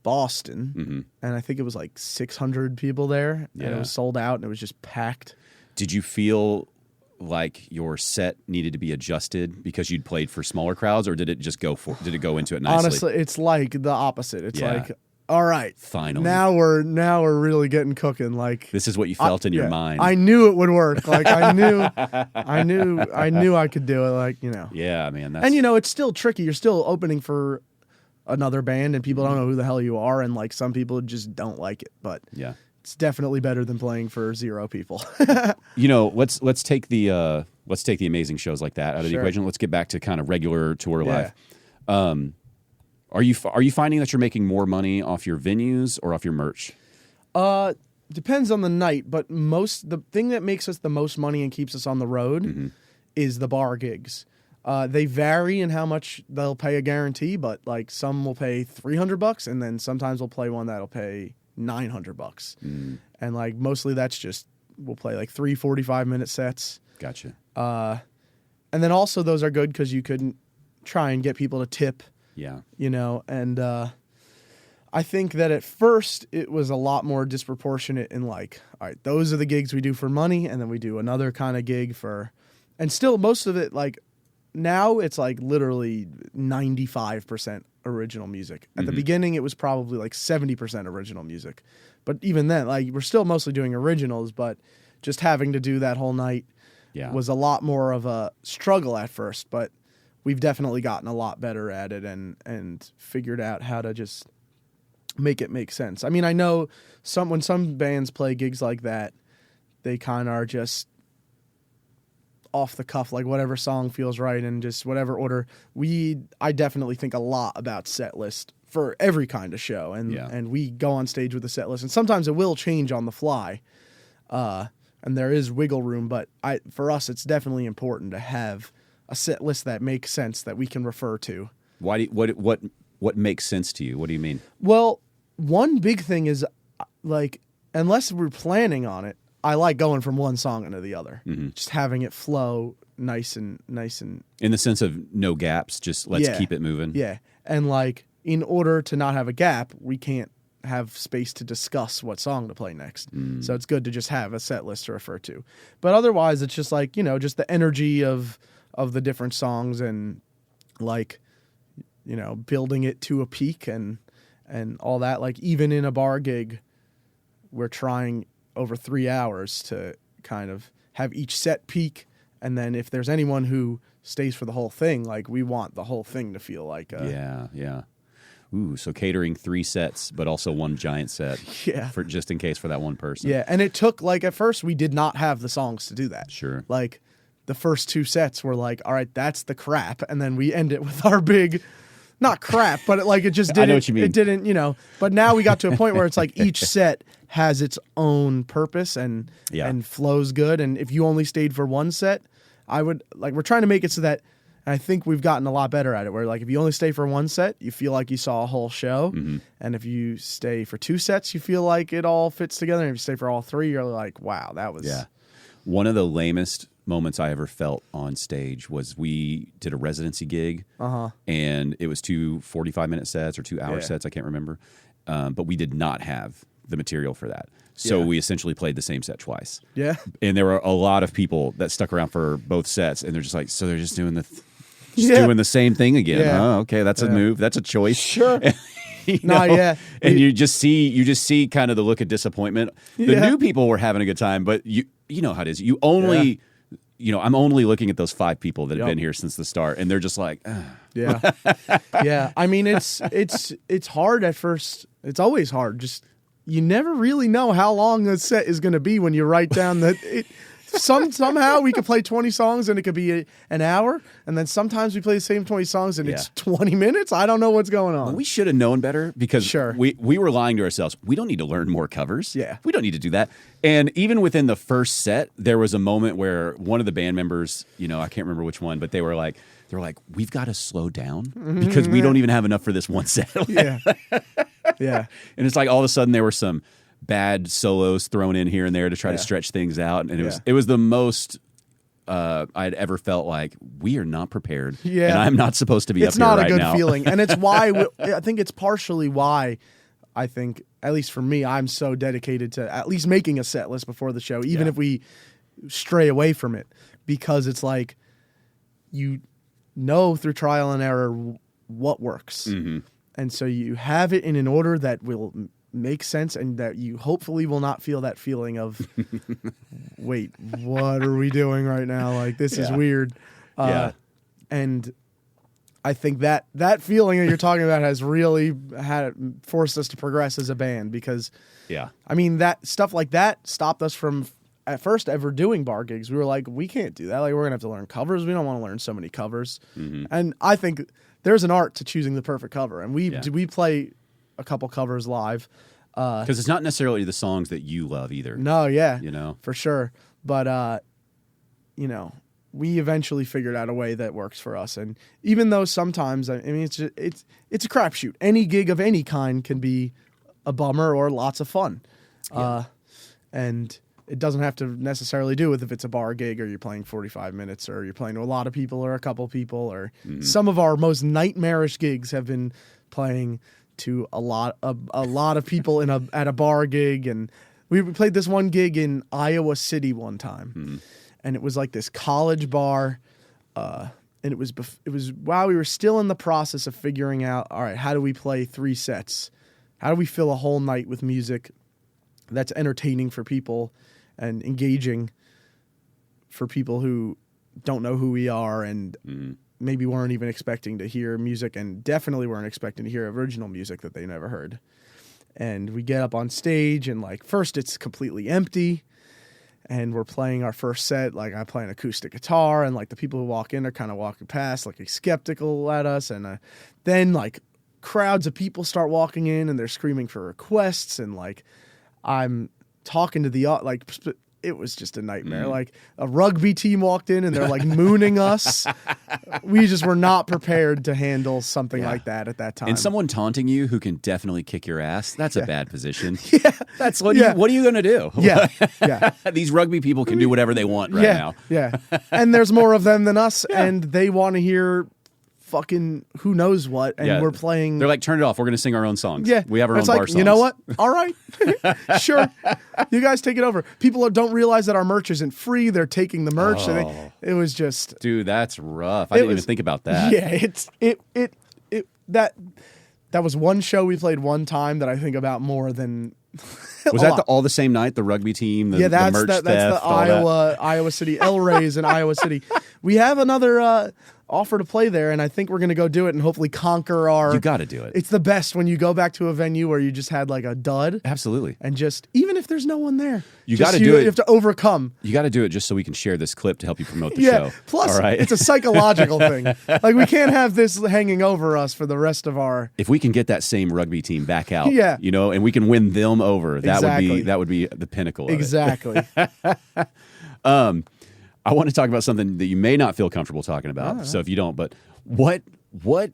Boston, and I think it was like 600 people there, and it was sold out, and it was just packed. Did you feel like your set needed to be adjusted because you'd played for smaller crowds, or did it go into it nicely? Honestly, it's like the opposite. It's like, all right, finally, now we're really getting cooking. Like this is what you felt in your mind. I knew it would work. Like I knew I could do it. Like Yeah, man. And it's still tricky. You're still opening for another band and people don't know who the hell you are, and like some people just don't like it, but it's definitely better than playing for 0 people. Let's take the amazing shows like that out of the equation. Let's get back to kind of regular tour life. Are you finding that you're making more money off your venues or off your merch? Depends on the night, but the thing that makes us the most money and keeps us on the road is the bar gigs. They vary in how much they'll pay a guarantee, but like some will pay $300, and then sometimes we'll play one that'll pay $900. And like mostly that's just we'll play like 3 45-minute sets. Gotcha. And then also those are good because you could try and get people to tip. Yeah. And I think that at first it was a lot more disproportionate in like, all right, those are the gigs we do for money, and then we do another kind of gig for, and still most of it like now it's like literally 95% original music. At the beginning it was probably like 70% original music, but even then like we're still mostly doing originals, but just having to do that whole night was a lot more of a struggle at first, but we've definitely gotten a lot better at it and figured out how to just make it make sense. I mean, I know when some bands play gigs like that, they kind of are just off the cuff, like whatever song feels right and just whatever order. I definitely think a lot about set list for every kind of show, and we go on stage with a set list, and sometimes it will change on the fly, and there is wiggle room. But for us, it's definitely important to have a set list that makes sense that we can refer to. What makes sense to you? What do you mean? Well, one big thing is like unless we're planning on it, I like going from one song into the other, just having it flow nice and in the sense of no gaps. Just let's keep it moving. Yeah, and like in order to not have a gap, we can't have space to discuss what song to play next. So it's good to just have a set list to refer to. But otherwise, it's just like just the energy of the different songs and like building it to a peak and all that. Like even in a bar gig, we're trying over 3 hours to kind of have each set peak, and then if there's anyone who stays for the whole thing, like we want the whole thing to feel like yeah. Ooh, so catering 3 sets, but also one giant set. For just in case for that one person. Yeah, and it took like at first we did not have the songs to do that. Sure. Like the first 2 sets were like, all right, that's the crap, and then we end it with our big. Not crap, but it just didn't. I know what you mean. It didn't, But now we got to a point where it's like each set has its own purpose and flows good. And if you only stayed for one set, we're trying to make it so that, and I think we've gotten a lot better at it. Where like if you only stay for one set, you feel like you saw a whole show, and if you stay for 2 sets, you feel like it all fits together. And if you stay for all 3, you're like, wow, that was one of the lamest moments I ever felt on stage was we did a residency gig, and it was 2 45-minute sets or 2-hour sets, I can't remember, but we did not have the material for that. So we essentially played the same set twice. Yeah. And there were a lot of people that stuck around for both sets, and they're just like, so they're just doing doing the same thing again. Yeah. Oh, okay, that's a move. That's a choice. Sure. And you just see kind of the look of disappointment. The new people were having a good time, but you know how it is. You only I'm only looking at those 5 people that have been here since the start, and they're just like, yeah. I mean, it's hard at first. It's always hard. Just you never really know how long the set is going to be when you write down that. Somehow we could play 20 songs and it could be an hour, and then sometimes we play the same 20 songs and it's 20 minutes. I don't know what's going on. Well, we should have known better because we were lying to ourselves. We don't need to learn more covers. Yeah. We don't need to do that. And even within the first set, there was a moment where one of the band members, I can't remember which one, but they were like, we've got to slow down because we don't even have enough for this one set. Yeah. And it's like all of a sudden there were some bad solos thrown in here and there to try to stretch things out, and it was the most I'd ever felt like we are not prepared, and I'm not supposed to be up here right now. It's not a good feeling, and it's why I think it's partially why I think, at least for me, I'm so dedicated to at least making a set list before the show, even if we stray away from it, because it's like through trial and error what works, and so you have it in an order that will make sense and that you hopefully will not feel that feeling of wait, what are we doing right now? Like this is weird. And I think that feeling that you're talking about has really forced us to progress as a band, because I mean, that stuff like that stopped us from at first ever doing bar gigs. We were like, we can't do that. Like, we're gonna have to learn covers. We don't want to learn so many covers. And I think there's an art to choosing the perfect cover, and we play a couple covers live. Because it's not necessarily the songs that you love either. No, yeah, for sure. But we eventually figured out a way that works for us. And even though sometimes, I mean, it's a crapshoot. Any gig of any kind can be a bummer or lots of fun. And it doesn't have to necessarily do with if it's a bar gig or you're playing 45 minutes or you're playing to a lot of people or a couple people. Or some of our most nightmarish gigs have been playing to a lot of people at a bar gig. And we played this one gig in Iowa City one time. And it was like this college bar, and it was while we were still in the process of figuring out, all right, how do we play 3 sets? How do we fill a whole night with music that's entertaining for people and engaging for people who don't know who we are and maybe weren't even expecting to hear music, and definitely weren't expecting to hear original music that they never heard. And we get up on stage, and like first it's completely empty. And we're playing our first set, like I play an acoustic guitar, and like the people who walk in are kind of walking past, like skeptical at us. And then like crowds of people start walking in, and they're screaming for requests. And like I'm talking to it was just a nightmare. Like a rugby team walked in, and they're like mooning us. We just were not prepared to handle something like that at that time. And someone taunting you who can definitely kick your ass, that's a bad position. That's what are you going to do? Yeah. These rugby people can do whatever they want right now. Yeah. And there's more of them than us, and they want to hear fucking who knows what, and we're playing. They're like, turn it off. We're going to sing our own songs. Yeah, we have our own bar songs. You know what? All right, sure. You guys take it over. People don't realize that our merch isn't free. They're taking the merch. So it was just, dude, that's rough. I didn't even think about that. Yeah, that was one show we played one time that I think about more than. Was that all the same night? The rugby team, the merch theft, that's the Iowa City, El Rey's in Iowa City. We have another offer to play there, and I think we're going to go do it and hopefully conquer our. You got to do it. It's the best when you go back to a venue where you just had like a dud. Absolutely. And just even if there's no one there, you got to do it. You have to overcome. You got to do it just so we can share this clip to help you promote the show. Plus, all right? It's a psychological thing. Like we can't have this hanging over us for the rest of our. If we can get that same rugby team back out, and we can win them over, that would be the pinnacle of exactly. it. I want to talk about something that you may not feel comfortable talking about. So if you don't, but what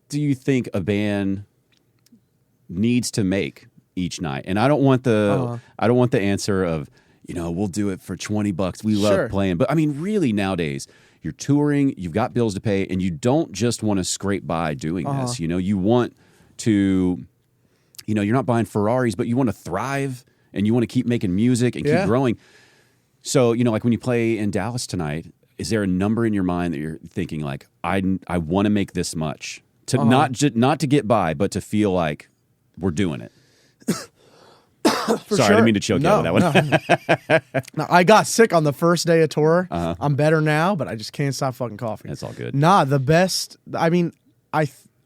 do you think a band needs to make each night? And I don't want the answer of, we'll do it for $20. We love playing. But I mean, really nowadays, you're touring, you've got bills to pay, and you don't just want to scrape by doing this. You want to, you're not buying Ferraris, but you want to thrive and you want to keep making music and keep growing. So, like when you play in Dallas tonight, is there a number in your mind that you're thinking like, I want to make this much to not to get by, but to feel like we're doing it? Sorry, I didn't mean to choke you out with that one. No, I got sick on the first day of tour. I'm better now, but I just can't stop fucking coughing. That's all good. Nah, the best. I mean,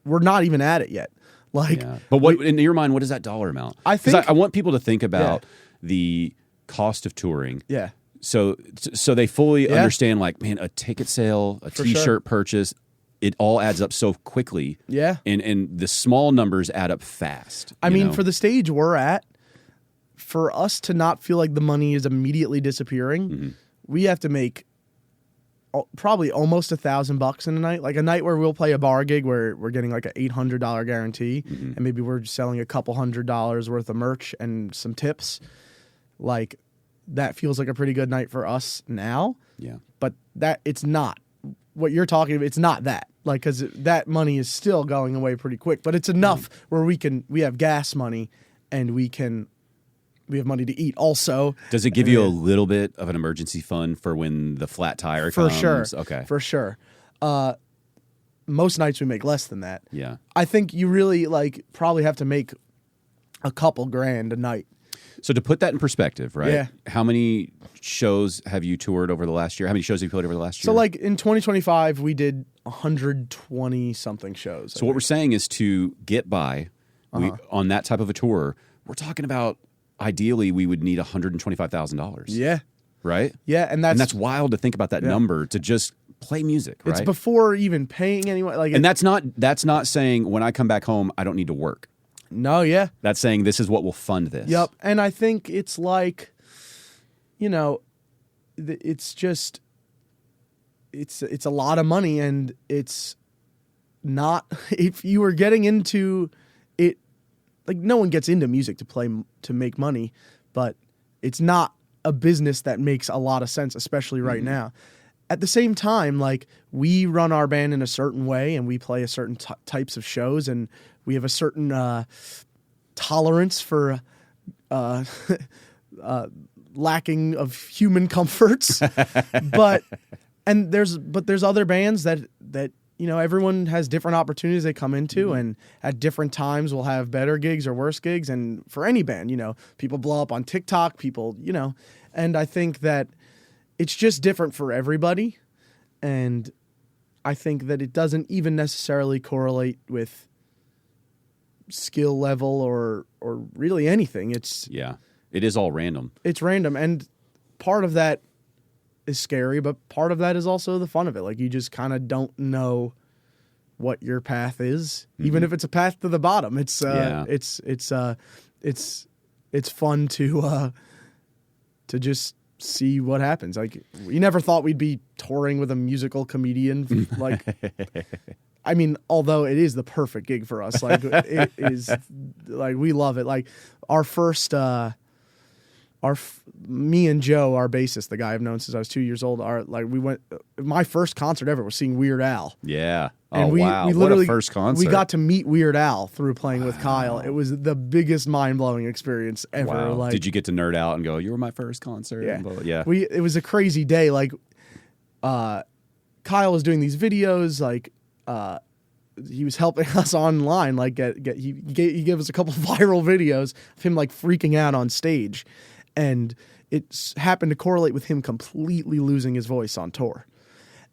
we're not even at it yet. Like, but what in your mind? What is that dollar amount? I think I want people to think about the cost of touring. Yeah. So they fully understand, like, man, a ticket sale, a T-shirt purchase, it all adds up so quickly. Yeah. And the small numbers add up fast. I mean, for the stage we're at, for us to not feel like the money is immediately disappearing, we have to make probably almost $1,000 in a night. Like a night where we'll play a bar gig where we're getting like an $800 guarantee, and maybe we're selling a couple $100 worth of merch and some tips. Like, that feels like a pretty good night for us now. Yeah. But it's not what you're talking about. It's not that, like, because that money is still going away pretty quick, but it's enough where we have gas money and we have money to eat also. Does it give you a little bit of an emergency fund for when the flat tire comes? For sure. Okay. For sure. Most nights we make less than that. Yeah. I think you really probably have to make a couple grand a night So to put that in perspective, right? Yeah. How many shows have you toured over the last year? How many shows have you played over the last year? So like in 2025, we did 120 something shows. So what we're saying is to get by on that type of a tour, we're talking about ideally we would need $125,000. Yeah. Right? Yeah, and that's wild to think about that number to just play music, right? It's before even paying anyone. Like, and that's not saying when I come back home I don't need to work. No, yeah. That's saying this is what will fund this. Yep. And I think it's like, it's just it's a lot of money, and it's not, if you were getting into it, like no one gets into music to make money, but it's not a business that makes a lot of sense, especially right now. At the same time, like we run our band in a certain way and we play a certain types of shows, and we have a certain tolerance for lacking of human comforts. but there's other bands that everyone has different opportunities they come into, and at different times we'll have better gigs or worse gigs. And for any band, people blow up on TikTok, and I think that it's just different for everybody. And I think that it doesn't even necessarily correlate with skill level or really anything. It is all random. It's random. And part of that is scary, but part of that is also the fun of it. Like you just kind of don't know what your path is, even if it's a path to the bottom. It's fun to just see what happens. Like we never thought we'd be touring with a musical comedian. Like, I mean, although it is the perfect gig for us, like it is, like we love it. Like our first, me and Joe, our bassist, the guy I've known since I was 2 years old, my first concert ever was seeing Weird Al. Yeah. And wow. We literally, what a first concert. We got to meet Weird Al through playing with Kyle. It was the biggest mind-blowing experience ever. Wow. Like, did you get to nerd out and go, you were my first concert? Yeah. It was a crazy day. Like, Kyle was doing these videos, like, he was helping us online. Like, he gave us a couple viral videos of him like freaking out on stage, and it happened to correlate with him completely losing his voice on tour.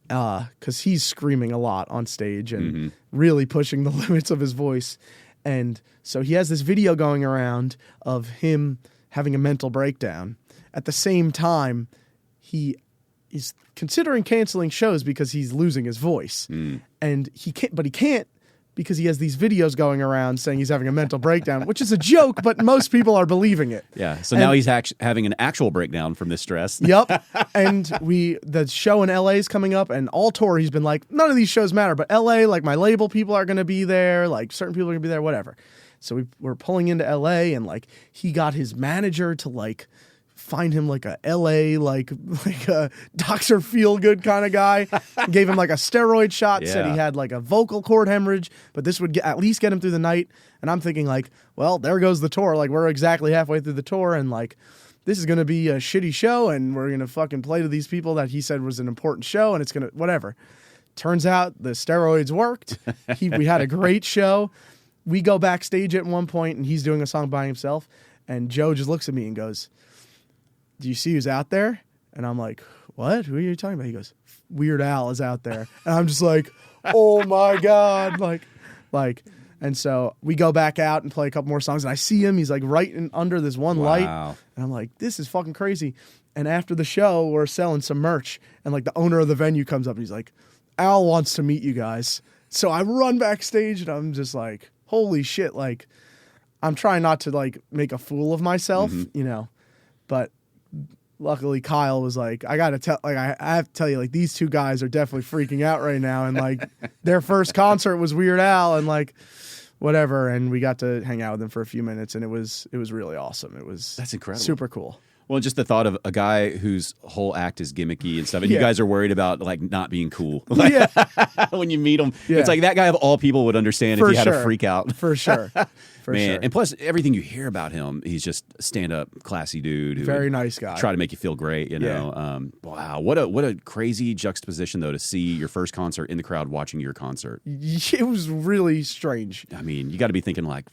Because he's screaming a lot on stage and really pushing the limits of his voice. And so he has this video going around of him having a mental breakdown. At the same time, he is considering canceling shows because he's losing his voice. And he can't because he has these videos going around saying he's having a mental breakdown, which is a joke, but most people are believing it. Yeah. So now he's having an actual breakdown from this stress. Yep. And the show in LA is coming up, and all tour he's been like, none of these shows matter, but LA, like my label people are going to be there, like certain people are going to be there, whatever. So we're pulling into LA, and like he got his manager to like find him like a LA, like a Dr. Feelgood kind of guy. Gave him like a steroid shot, said he had like a vocal cord hemorrhage, but this would at least get him through the night. And I'm thinking like, well, there goes the tour. Like we're exactly halfway through the tour, and like this is going to be a shitty show, and we're going to fucking play to these people that he said was an important show, and it's going to, whatever. Turns out the steroids worked. We had a great show. We go backstage at one point, and he's doing a song by himself, and Joe just looks at me and goes, "Do you see who's out there?" And I'm like, "What? Who are you talking about?" He goes, "Weird Al is out there." And I'm just like, "Oh my God." Like, and so we go back out and play a couple more songs, and I see him. He's like right under this one light. And I'm like, this is fucking crazy. And after the show, we're selling some merch, and like the owner of the venue comes up and he's like, "Al wants to meet you guys." So I run backstage, and I'm just like, holy shit. Like, I'm trying not to like make a fool of myself, but luckily Kyle was like, I have to tell you, like, these two guys are definitely freaking out right now. And like their first concert was Weird Al, and like whatever. And we got to hang out with them for a few minutes, and it was really awesome. That's incredible. Super cool. Well, just the thought of a guy whose whole act is gimmicky and stuff, and you guys are worried about like not being cool. When you meet him, it's like that guy of all people would understand if he had a freak out. For sure. Man. And plus everything you hear about him, he's just a stand-up, classy dude. Very nice guy. Try to make you feel great, you know. Wow, what a crazy juxtaposition though to see your first concert in the crowd watching your concert. It was really strange. I mean, you got to be thinking like,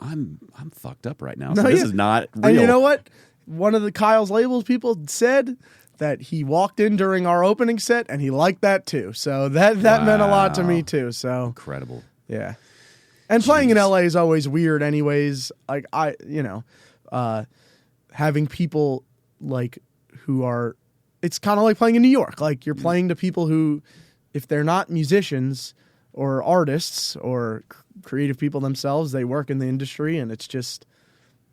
I'm fucked up right now. So this is not real. And you know what? One of the Kyle's Labels people said that he walked in during our opening set and he liked that too. So that meant a lot to me too. So incredible. Yeah. And playing in LA is always weird anyways. Like having people like who are, it's kind of like playing in New York. Like you're playing to people who, if they're not musicians or artists or creative people themselves, they work in the industry, and it's just,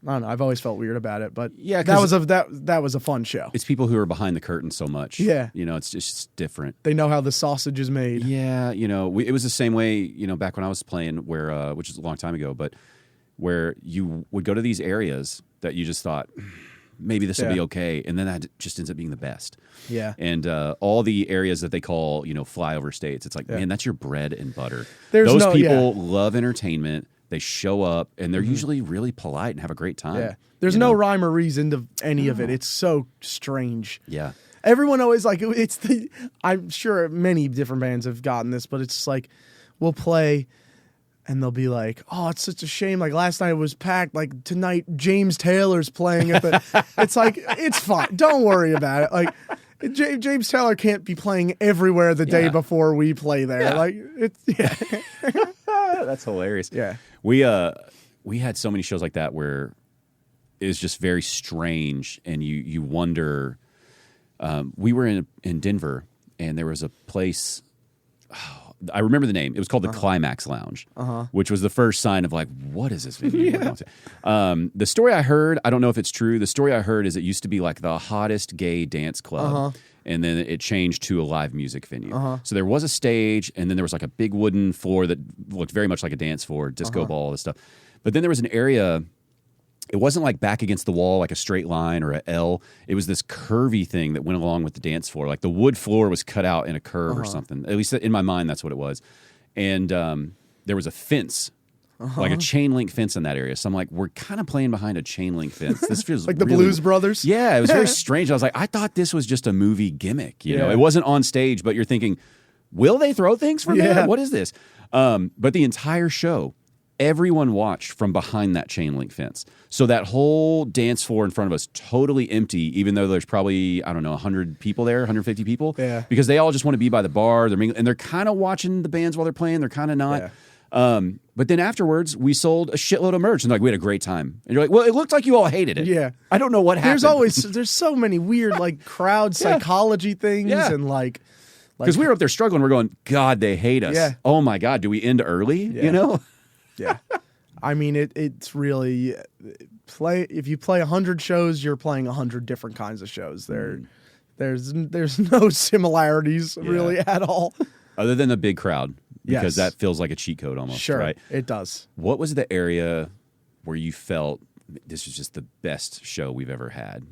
I don't know. I've always felt weird about it, but yeah, that was a fun show. It's people who are behind the curtain so much. Yeah, it's just different. They know how the sausage is made. Yeah, it was the same way. Back when I was playing, where which is a long time ago, but where you would go to these areas that you just thought maybe this will be okay, and then that just ends up being the best. Yeah, and all the areas that they call flyover states, it's like man, that's your bread and butter. Those people love entertainment. They show up, and they're usually really polite and have a great time. Yeah. There's no rhyme or reason to any of it. It's so strange. Yeah. Everyone always I'm sure many different bands have gotten this, but it's like we'll play and they'll be like, oh, it's such a shame. Like last night it was packed. Like tonight James Taylor's playing at the... It's like, it's fine. Don't worry about it. Like James Taylor can't be playing everywhere the day before we play there. Yeah. Like it's... Yeah. That's hilarious. Yeah. We had so many shows like that where it was just very strange, and you wonder. We were in Denver, and there was a place. I remember the name. It was called the Climax Lounge, which was the first sign of like, what is this venue? The story I heard, I don't know if it's true. The story I heard is it used to be like the hottest gay dance club. And then it changed to a live music venue. So there was a stage, and then there was like a big wooden floor that looked very much like a dance floor, disco ball, all this stuff. But then there was an area, it wasn't like back against the wall like a straight line or a L. It was this curvy thing that went along with the dance floor. Like the wood floor was cut out in a curve or something. At least in my mind, that's what it was. And there was a fence, like a chain link fence in that area. So I'm like, we're kind of playing behind a chain link fence. This feels like the really, Blues Brothers? Yeah, it was very strange. I was like, I thought this was just a movie gimmick. It wasn't on stage, but you're thinking, will they throw things from there? What is this? But the entire show, everyone watched from behind that chain link fence. So that whole dance floor in front of us, totally empty, even though there's probably, 100 people there, 150 people. Yeah. Because they all just want to be by the bar. They're kind of watching the bands while they're playing. They're kind of not. Yeah. But then afterwards, we sold a shitload of merch, and we had a great time. And you're like, well, it looked like you all hated it. Yeah. I don't know what happened. There's so many weird like crowd psychology things and like because we were up there struggling. We're going, God, they hate us. Yeah. Oh my God, do we end early? Yeah. Yeah. I mean, it's really if you play 100 shows, you're playing 100 different kinds of shows. There's no similarities really at all. Other than the big crowd. Because that feels like a cheat code almost, sure, right? It does. What was the area where you felt this was just the best show we've ever had?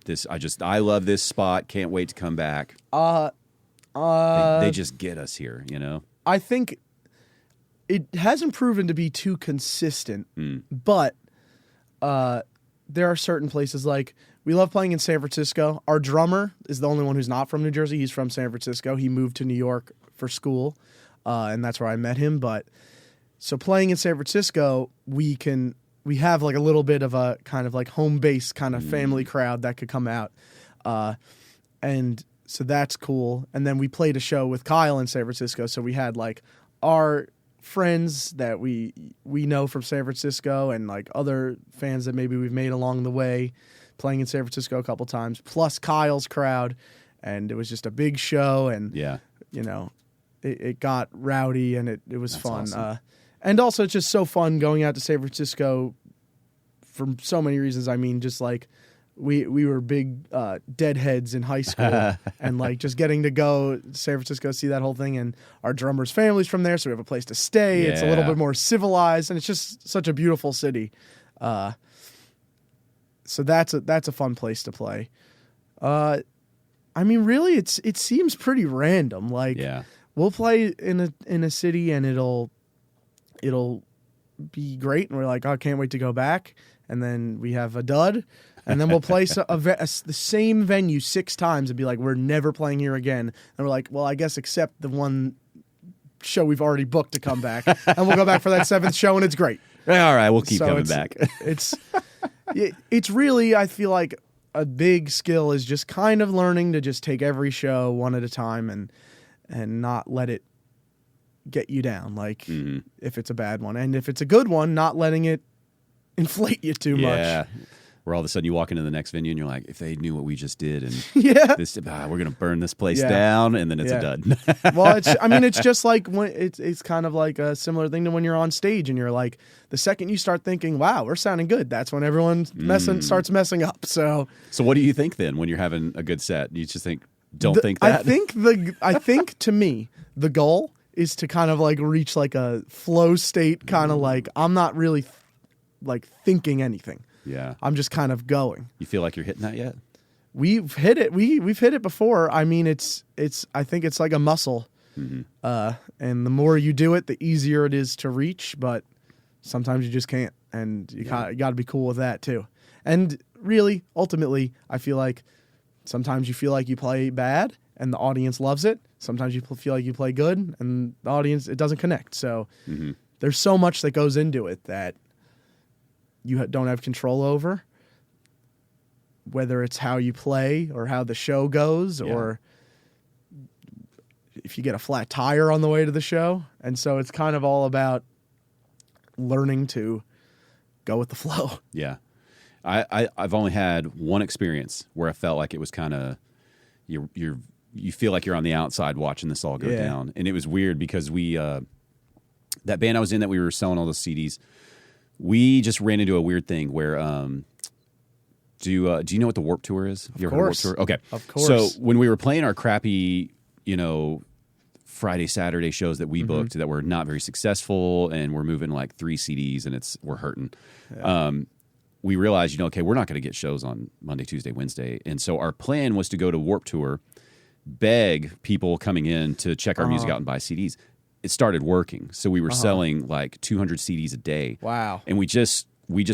I love this spot. Can't wait to come back. They just get us here, I think it hasn't proven to be too consistent, but there are certain places like we love playing in San Francisco. Our drummer is the only one who's not from New Jersey. He's from San Francisco. He moved to New York for school. And that's where I met him. But so playing in San Francisco, we have like a little bit of a kind of like home base kind of family crowd that could come out. And so that's cool. And then we played a show with Kyle in San Francisco. So we had like our friends that we know from San Francisco and like other fans that maybe we've made along the way playing in San Francisco a couple times, plus Kyle's crowd. And it was just a big show. And, it got rowdy and it was fun. Awesome. And also it's just so fun going out to San Francisco for so many reasons. I mean, just like we were big deadheads in high school and like just getting to go to San Francisco, see that whole thing. And our drummer's family's from there, so we have a place to stay. Yeah. It's a little bit more civilized and it's just such a beautiful city. So that's a fun place to play. I mean, really, it seems pretty random. Like, we'll play in a city and it'll be great, and we're like, oh, I can't wait to go back. And then we have a dud, and then we'll play the same venue 6 times and be like, we're never playing here again. And we're like, well, I guess except the one show we've already booked to come back, and we'll go back for that 7th show, and it's great. All right, we'll keep So coming it's- back. It's really, I feel like a big skill is just kind of learning to just take every show one at a time and not let it get you down. Like if it's a bad one, and if it's a good one, not letting it inflate you too much. Where all of a sudden you walk into the next venue and you're like, if they knew what we just did, and this, we're gonna burn this place down, and then it's a dud. Well, it's just like when it's kind of like a similar thing to when you're on stage and you're like, the second you start thinking, wow, we're sounding good, that's when everyone starts messing up. So what do you think then when you're having a good set? You just think, don't think that? I think to me, the goal is to kind of like reach like a flow state, kind of like I'm not really like thinking anything. Yeah. I'm just kind of going. You feel like you're hitting that yet? We've hit it. We've hit it before. I mean, I think it's like a muscle. And the more you do it, the easier it is to reach, but sometimes you just can't. And you got to be cool with that too. And really, ultimately, I feel like sometimes you feel like you play bad and the audience loves it. Sometimes you feel like you play good and the audience, it doesn't connect. So there's so much that goes into it that you don't have control over, whether it's how you play or how the show goes or if you get a flat tire on the way to the show. And so it's kind of all about learning to go with the flow. Yeah. I've only had one experience where I felt like it was kind of you feel like you're on the outside watching this all go down. And it was weird because we that band I was in that we were selling all those CDs, we just ran into a weird thing where do you know what the Warped Tour is? Of course. Heard of Warped Tour? Okay. Of course. So when we were playing our crappy, Friday, Saturday shows that we booked that were not very successful, and we're moving like 3 CDs and we're hurting. Yeah. We realized, okay, we're not going to get shows on Monday, Tuesday, Wednesday. And so our plan was to go to Warped Tour, beg people coming in to check our music out and buy CDs. It started working. So we were selling like 200 CDs a day. Wow. And we just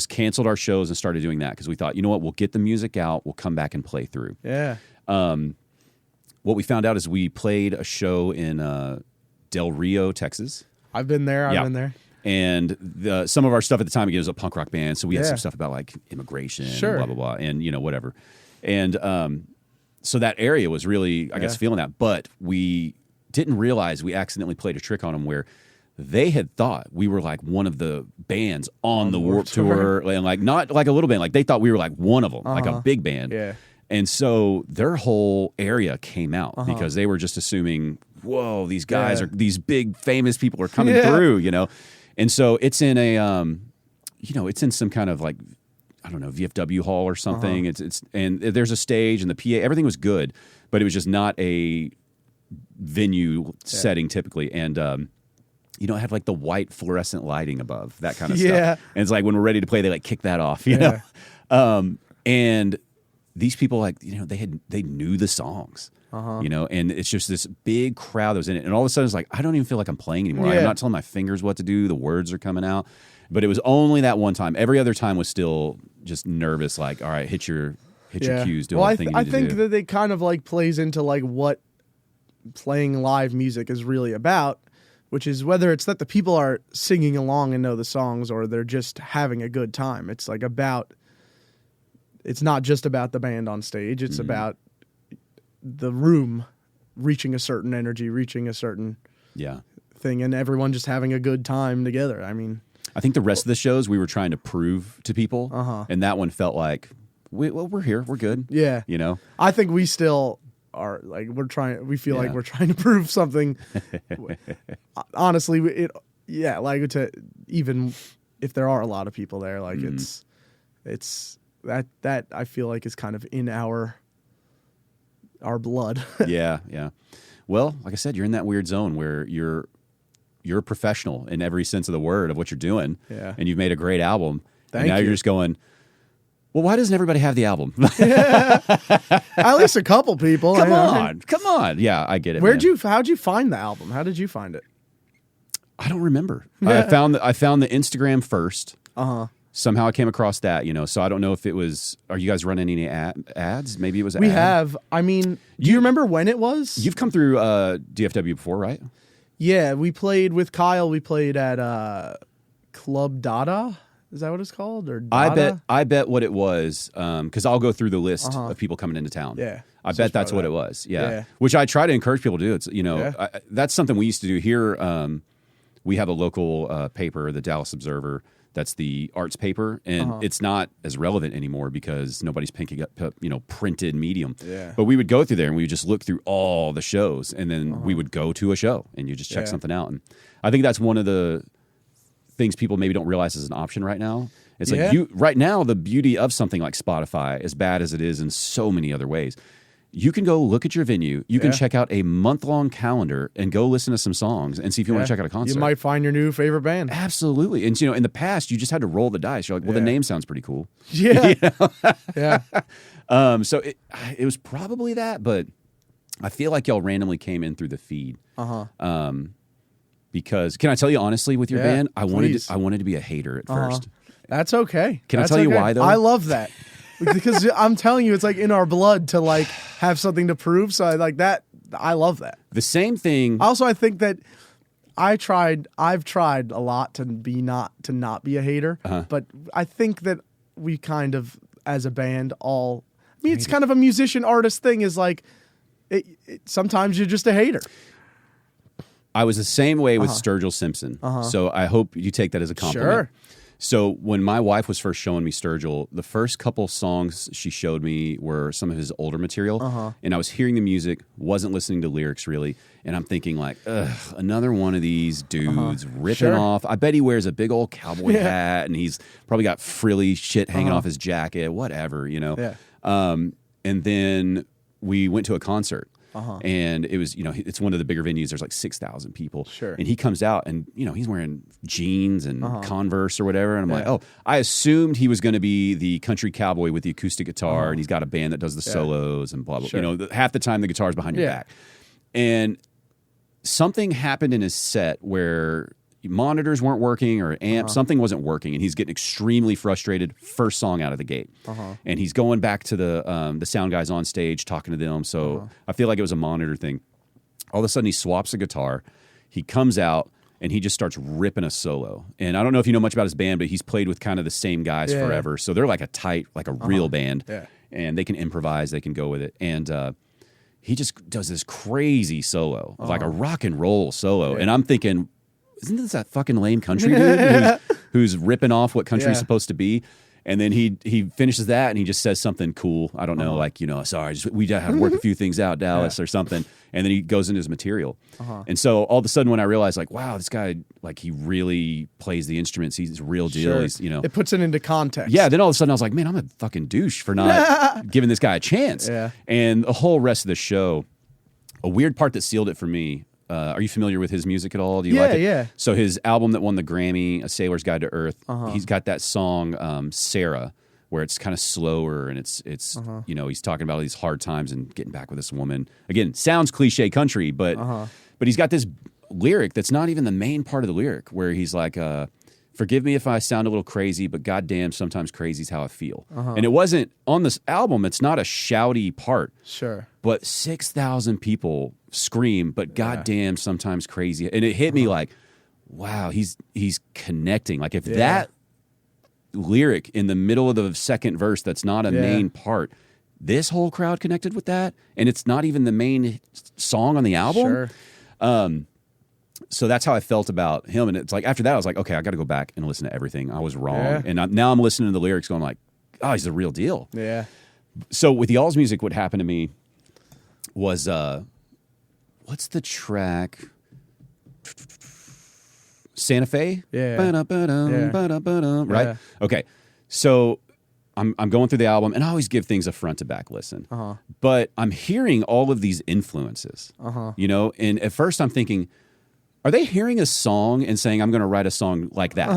canceled our shows and started doing that because we thought, you know what, we'll get the music out, we'll come back and play through. Yeah. What we found out is we played a show in Del Rio, Texas. I've been there. I've been there. And some of our stuff at the time, again, was a punk rock band, so we had some stuff about like immigration, blah, blah, blah, and whatever. And so that area was really, I guess, feeling that. But we didn't realize we accidentally played a trick on them where they had thought we were like one of the bands on the Warped Tour, and like not like a little band. Like they thought we were like one of them, like a big band. Yeah. And so their whole area came out because they were just assuming, whoa, these guys are, these big famous people are coming through, And so it's in a, it's in some kind of like, I don't know, VFW hall or something. And there's a stage and the PA, everything was good, but it was just not a venue setting typically. And, it had like the white fluorescent lighting above, that kind of stuff. And it's like when we're ready to play, they like kick that off, you know? And these people, like, they knew the songs, and it's just this big crowd that was in it. And all of a sudden it's like, I don't even feel like I'm playing anymore. I'm not telling my fingers what to do. The words are coming out. But it was only that one time. Every other time was still just nervous, like, all right, hit your cues, do all the thing you need to do. I think that it kind of like plays into like what playing live music is really about, which is whether it's that the people are singing along and know the songs or they're just having a good time. It's like it's not just about the band on stage. It's about the room reaching a certain energy, reaching a certain thing, and everyone just having a good time together. I mean, I think the rest of the shows we were trying to prove to people, and that one felt like, we're here, we're good. Yeah. I think we still are, like, we feel like we're trying to prove something. Honestly, like, to even if there are a lot of people there, like it's that I feel like is kind of in our blood. Yeah. Well, like I said, you're in that weird zone where you're a professional in every sense of the word of what you're doing. Yeah. And you've made a great album. And now you're just going, well, why doesn't everybody have the album? At least a couple people. Come on. Yeah, I get it. How'd you find the album? How did you find it? I don't remember. I found the Instagram first. Somehow I came across that, so I don't know if it was, are you guys running any ads? Maybe it was We have. I mean, do you remember when it was? You've come through DFW before, right? Yeah, we played with Kyle. We played at Club Dada. Is that what it's called? Or Dada? I bet what it was, because I'll go through the list of people coming into town. Yeah. I bet that's what it was. Yeah. Which I try to encourage people to do. It's, that's something we used to do here. We have a local paper, the Dallas Observer. That's the arts paper, and it's not as relevant anymore because nobody's picking up, printed medium. Yeah. But we would go through there and we would just look through all the shows, and then we would go to a show and you just check something out. And I think that's one of the things people maybe don't realize is an option right now. It's like right now, the beauty of something like Spotify, as bad as it is in so many other ways, you can go look at your venue. You can check out a month-long calendar and go listen to some songs and see if you want to check out a concert. You might find your new favorite band. Absolutely. And, in the past, you just had to roll the dice. You're like, well, the name sounds pretty cool. Yeah. Yeah. So it was probably that, but I feel like y'all randomly came in through the feed. Because, can I tell you honestly, with your band, I wanted to be a hater at first. That's okay. Can I tell you why, though? I love that. Because I'm telling you, it's like in our blood to like have something to prove. So I like that. I love that. The same thing. Also, I think that I've tried a lot to not be a hater, but I think that we kind of, as a band, it's kind of a musician artist thing is like, sometimes you're just a hater. I was the same way with Sturgill Simpson. So I hope you take that as a compliment. Sure. So when my wife was first showing me Sturgill, the first couple songs she showed me were some of his older material. And I was hearing the music, wasn't listening to lyrics really. And I'm thinking like, ugh, another one of these dudes ripping off. I bet he wears a big old cowboy hat and he's probably got frilly shit hanging off his jacket, whatever, Yeah. And then we went to a concert. And it was, it's one of the bigger venues. There's like 6,000 people. Sure. And he comes out and, he's wearing jeans and Converse or whatever. And I'm like, oh, I assumed he was going to be the country cowboy with the acoustic guitar and he's got a band that does the solos and blah, blah. Sure. Half the time the guitar's behind your back. And something happened in his set where monitors weren't working or amps, something wasn't working, and he's getting extremely frustrated first song out of the gate. And he's going back to the sound guys on stage talking to them. So I feel like it was a monitor thing. All of a sudden he swaps the guitar, he comes out and he just starts ripping a solo. And I don't know if you know much about his band, but he's played with kind of the same guys forever. So they're like a real band. And they can improvise, they can go with it. And he just does this crazy solo, like a rock and roll solo. And I'm thinking, isn't this that fucking lame country dude who's ripping off what country's supposed to be? And then he finishes that and he just says something cool. I don't know, like, sorry, we have to work a few things out, Dallas, or something. And then he goes into his material. And so all of a sudden when I realized, like, wow, this guy, like, he really plays the instruments. He's a real deal. Sure. He's, It puts it into context. Yeah, then all of a sudden I was like, man, I'm a fucking douche for not giving this guy a chance. Yeah. And the whole rest of the show, a weird part that sealed it for me, are you familiar with his music at all? Do you like it? Yeah. So his album that won the Grammy, A Sailor's Guide to Earth, he's got that song, Sarah, where it's kind of slower and it's he's talking about all these hard times and getting back with this woman. Again, sounds cliche country, but he's got this lyric that's not even the main part of the lyric, where he's like, forgive me if I sound a little crazy, but goddamn, sometimes crazy's how I feel. And it wasn't on this album, it's not a shouty part. Sure. But 6,000 people scream, but goddamn, sometimes crazy. And it hit me like, wow, he's connecting. Like if that lyric in the middle of the second verse that's not a main part, this whole crowd connected with that, and it's not even the main song on the album. Sure. So that's how I felt about him. And it's like after that, I was like, okay, I got to go back and listen to everything. I was wrong. And now I'm listening to the lyrics going like, oh, he's the real deal. Yeah. So with y'all's music, what happened to me was, what's the track? Santa Fe? Yeah. Right? Yeah. Okay. So I'm going through the album, and I always give things a front to back listen. But I'm hearing all of these influences, and at first I'm thinking, are they hearing a song and saying, I'm going to write a song like that?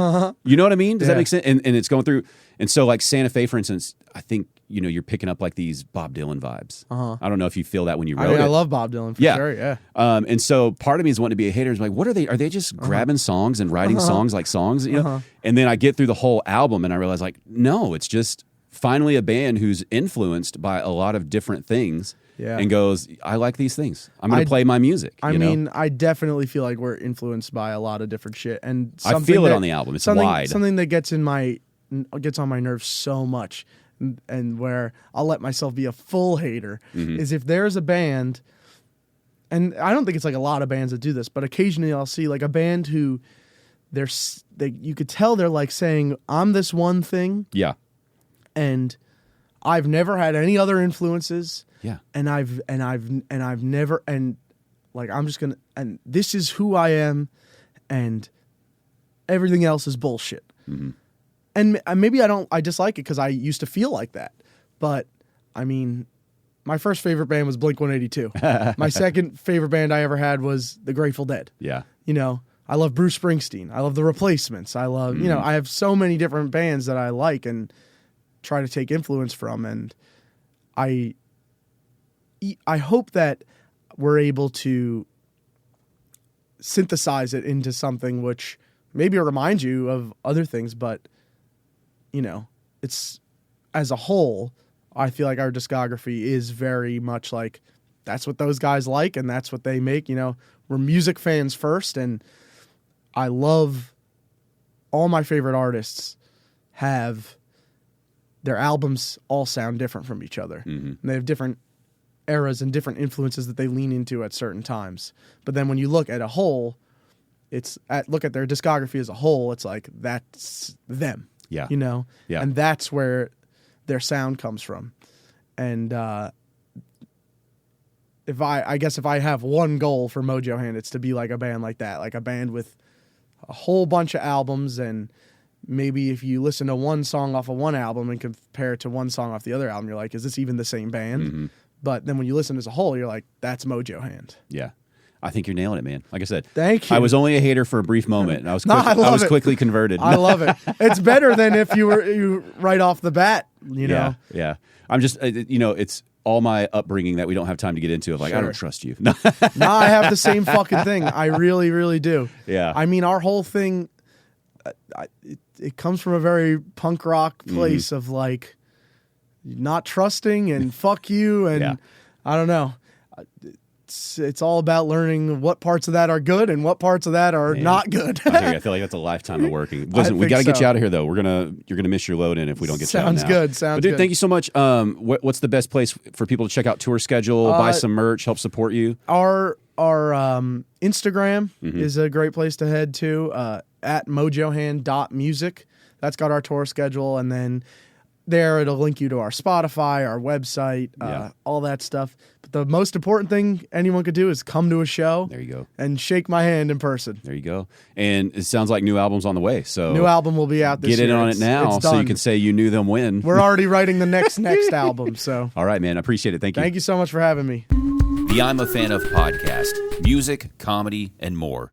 You know what I mean? Does that make sense? And it's going through. And so like Santa Fe, for instance, I think, you're picking up like these Bob Dylan vibes. I don't know if you feel that when you wrote it. I love Bob Dylan for sure. Yeah. And so part of me is wanting to be a hater. Is like, what are they? Are they just grabbing songs and writing songs like songs? And then I get through the whole album and I realize like, no, it's just finally a band who's influenced by a lot of different things and goes, I like these things. I'm going to play my music. I mean, I definitely feel like we're influenced by a lot of different shit. And I feel it on the album. It's wide. Something that gets on my nerves so much, and where I'll let myself be a full hater, is if there's a band, and I don't think it's like a lot of bands that do this, but occasionally I'll see like a band who you could tell they're like saying, I'm this one thing. Yeah. And I've never had any other influences. Yeah. And I've never, and like, I'm just gonna, and this is who I am, and everything else is bullshit. And maybe I dislike it because I used to feel like that. But I mean, my first favorite band was Blink-182. My second favorite band I ever had was the Grateful Dead. Yeah. You know, I love Bruce Springsteen. I love the Replacements. I love, you know, I have so many different bands that I like and try to take influence from. And I hope that we're able to synthesize it into something which maybe reminds you of other things, but, you know, it's, as a whole, I feel like our discography is very much like, that's what those guys like and that's what they make. You know, we're music fans first, and I love all my favorite artists have their albums all sound different from each other. And they have different eras and different influences that they lean into at certain times. But then when you look at a whole, look at their discography as a whole, it's like, that's them. Yeah. You know? Yeah. And that's where their sound comes from. And if I have one goal for Mojo Hand, it's to be like a band like that, like a band with a whole bunch of albums, and maybe if you listen to one song off of one album and compare it to one song off the other album, you're like, is this even the same band? But then when you listen as a whole, you're like, that's Mojo Hand. Yeah. I think you're nailing it, man. Like I said, thank you. I was only a hater for a brief moment, and I was quickly converted. I love it. It's better than if you right off the bat, you know. Yeah. I'm just, you know, it's all my upbringing that we don't have time to get into. Of like, I don't trust you. No, I have the same fucking thing. I really, really do. Yeah. I mean, our whole thing, it comes from a very punk rock place of like not trusting and fuck you, and I don't know. It's all about learning what parts of that are good and what parts of that are not good. I feel like that's a lifetime of working. Listen, we got to get you out of here, though. You're gonna miss your load in if we don't get you out now. Sounds good. Thank you so much. What's the best place for people to check out tour schedule, buy some merch, help support you? Our Instagram is a great place to head to, at mojohand.music. That's got our tour schedule, and then there it'll link you to our Spotify, our website, all that stuff. But the most important thing anyone could do is come to a show. There you go. And shake my hand in person. There you go. And it sounds like new album's on the way. So new album will be out this year. Get in on it now so you can say you knew them when. We're already writing the next album. So all right, man. I appreciate it. Thank you. Thank you so much for having me. The I'm a Fan of podcast, music, comedy, and more.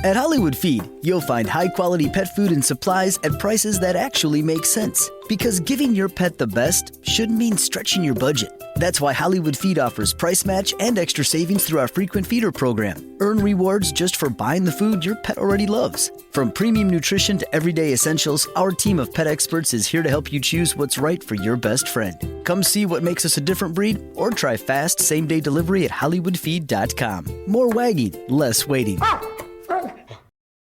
At Hollywood Feed, you'll find high-quality pet food and supplies at prices that actually make sense. Because giving your pet the best should mean stretching your budget. That's why Hollywood Feed offers price match and extra savings through our frequent feeder program. Earn rewards just for buying the food your pet already loves. From premium nutrition to everyday essentials, our team of pet experts is here to help you choose what's right for your best friend. Come see what makes us a different breed, or try fast same-day delivery at HollywoodFeed.com. More wagging, less waiting.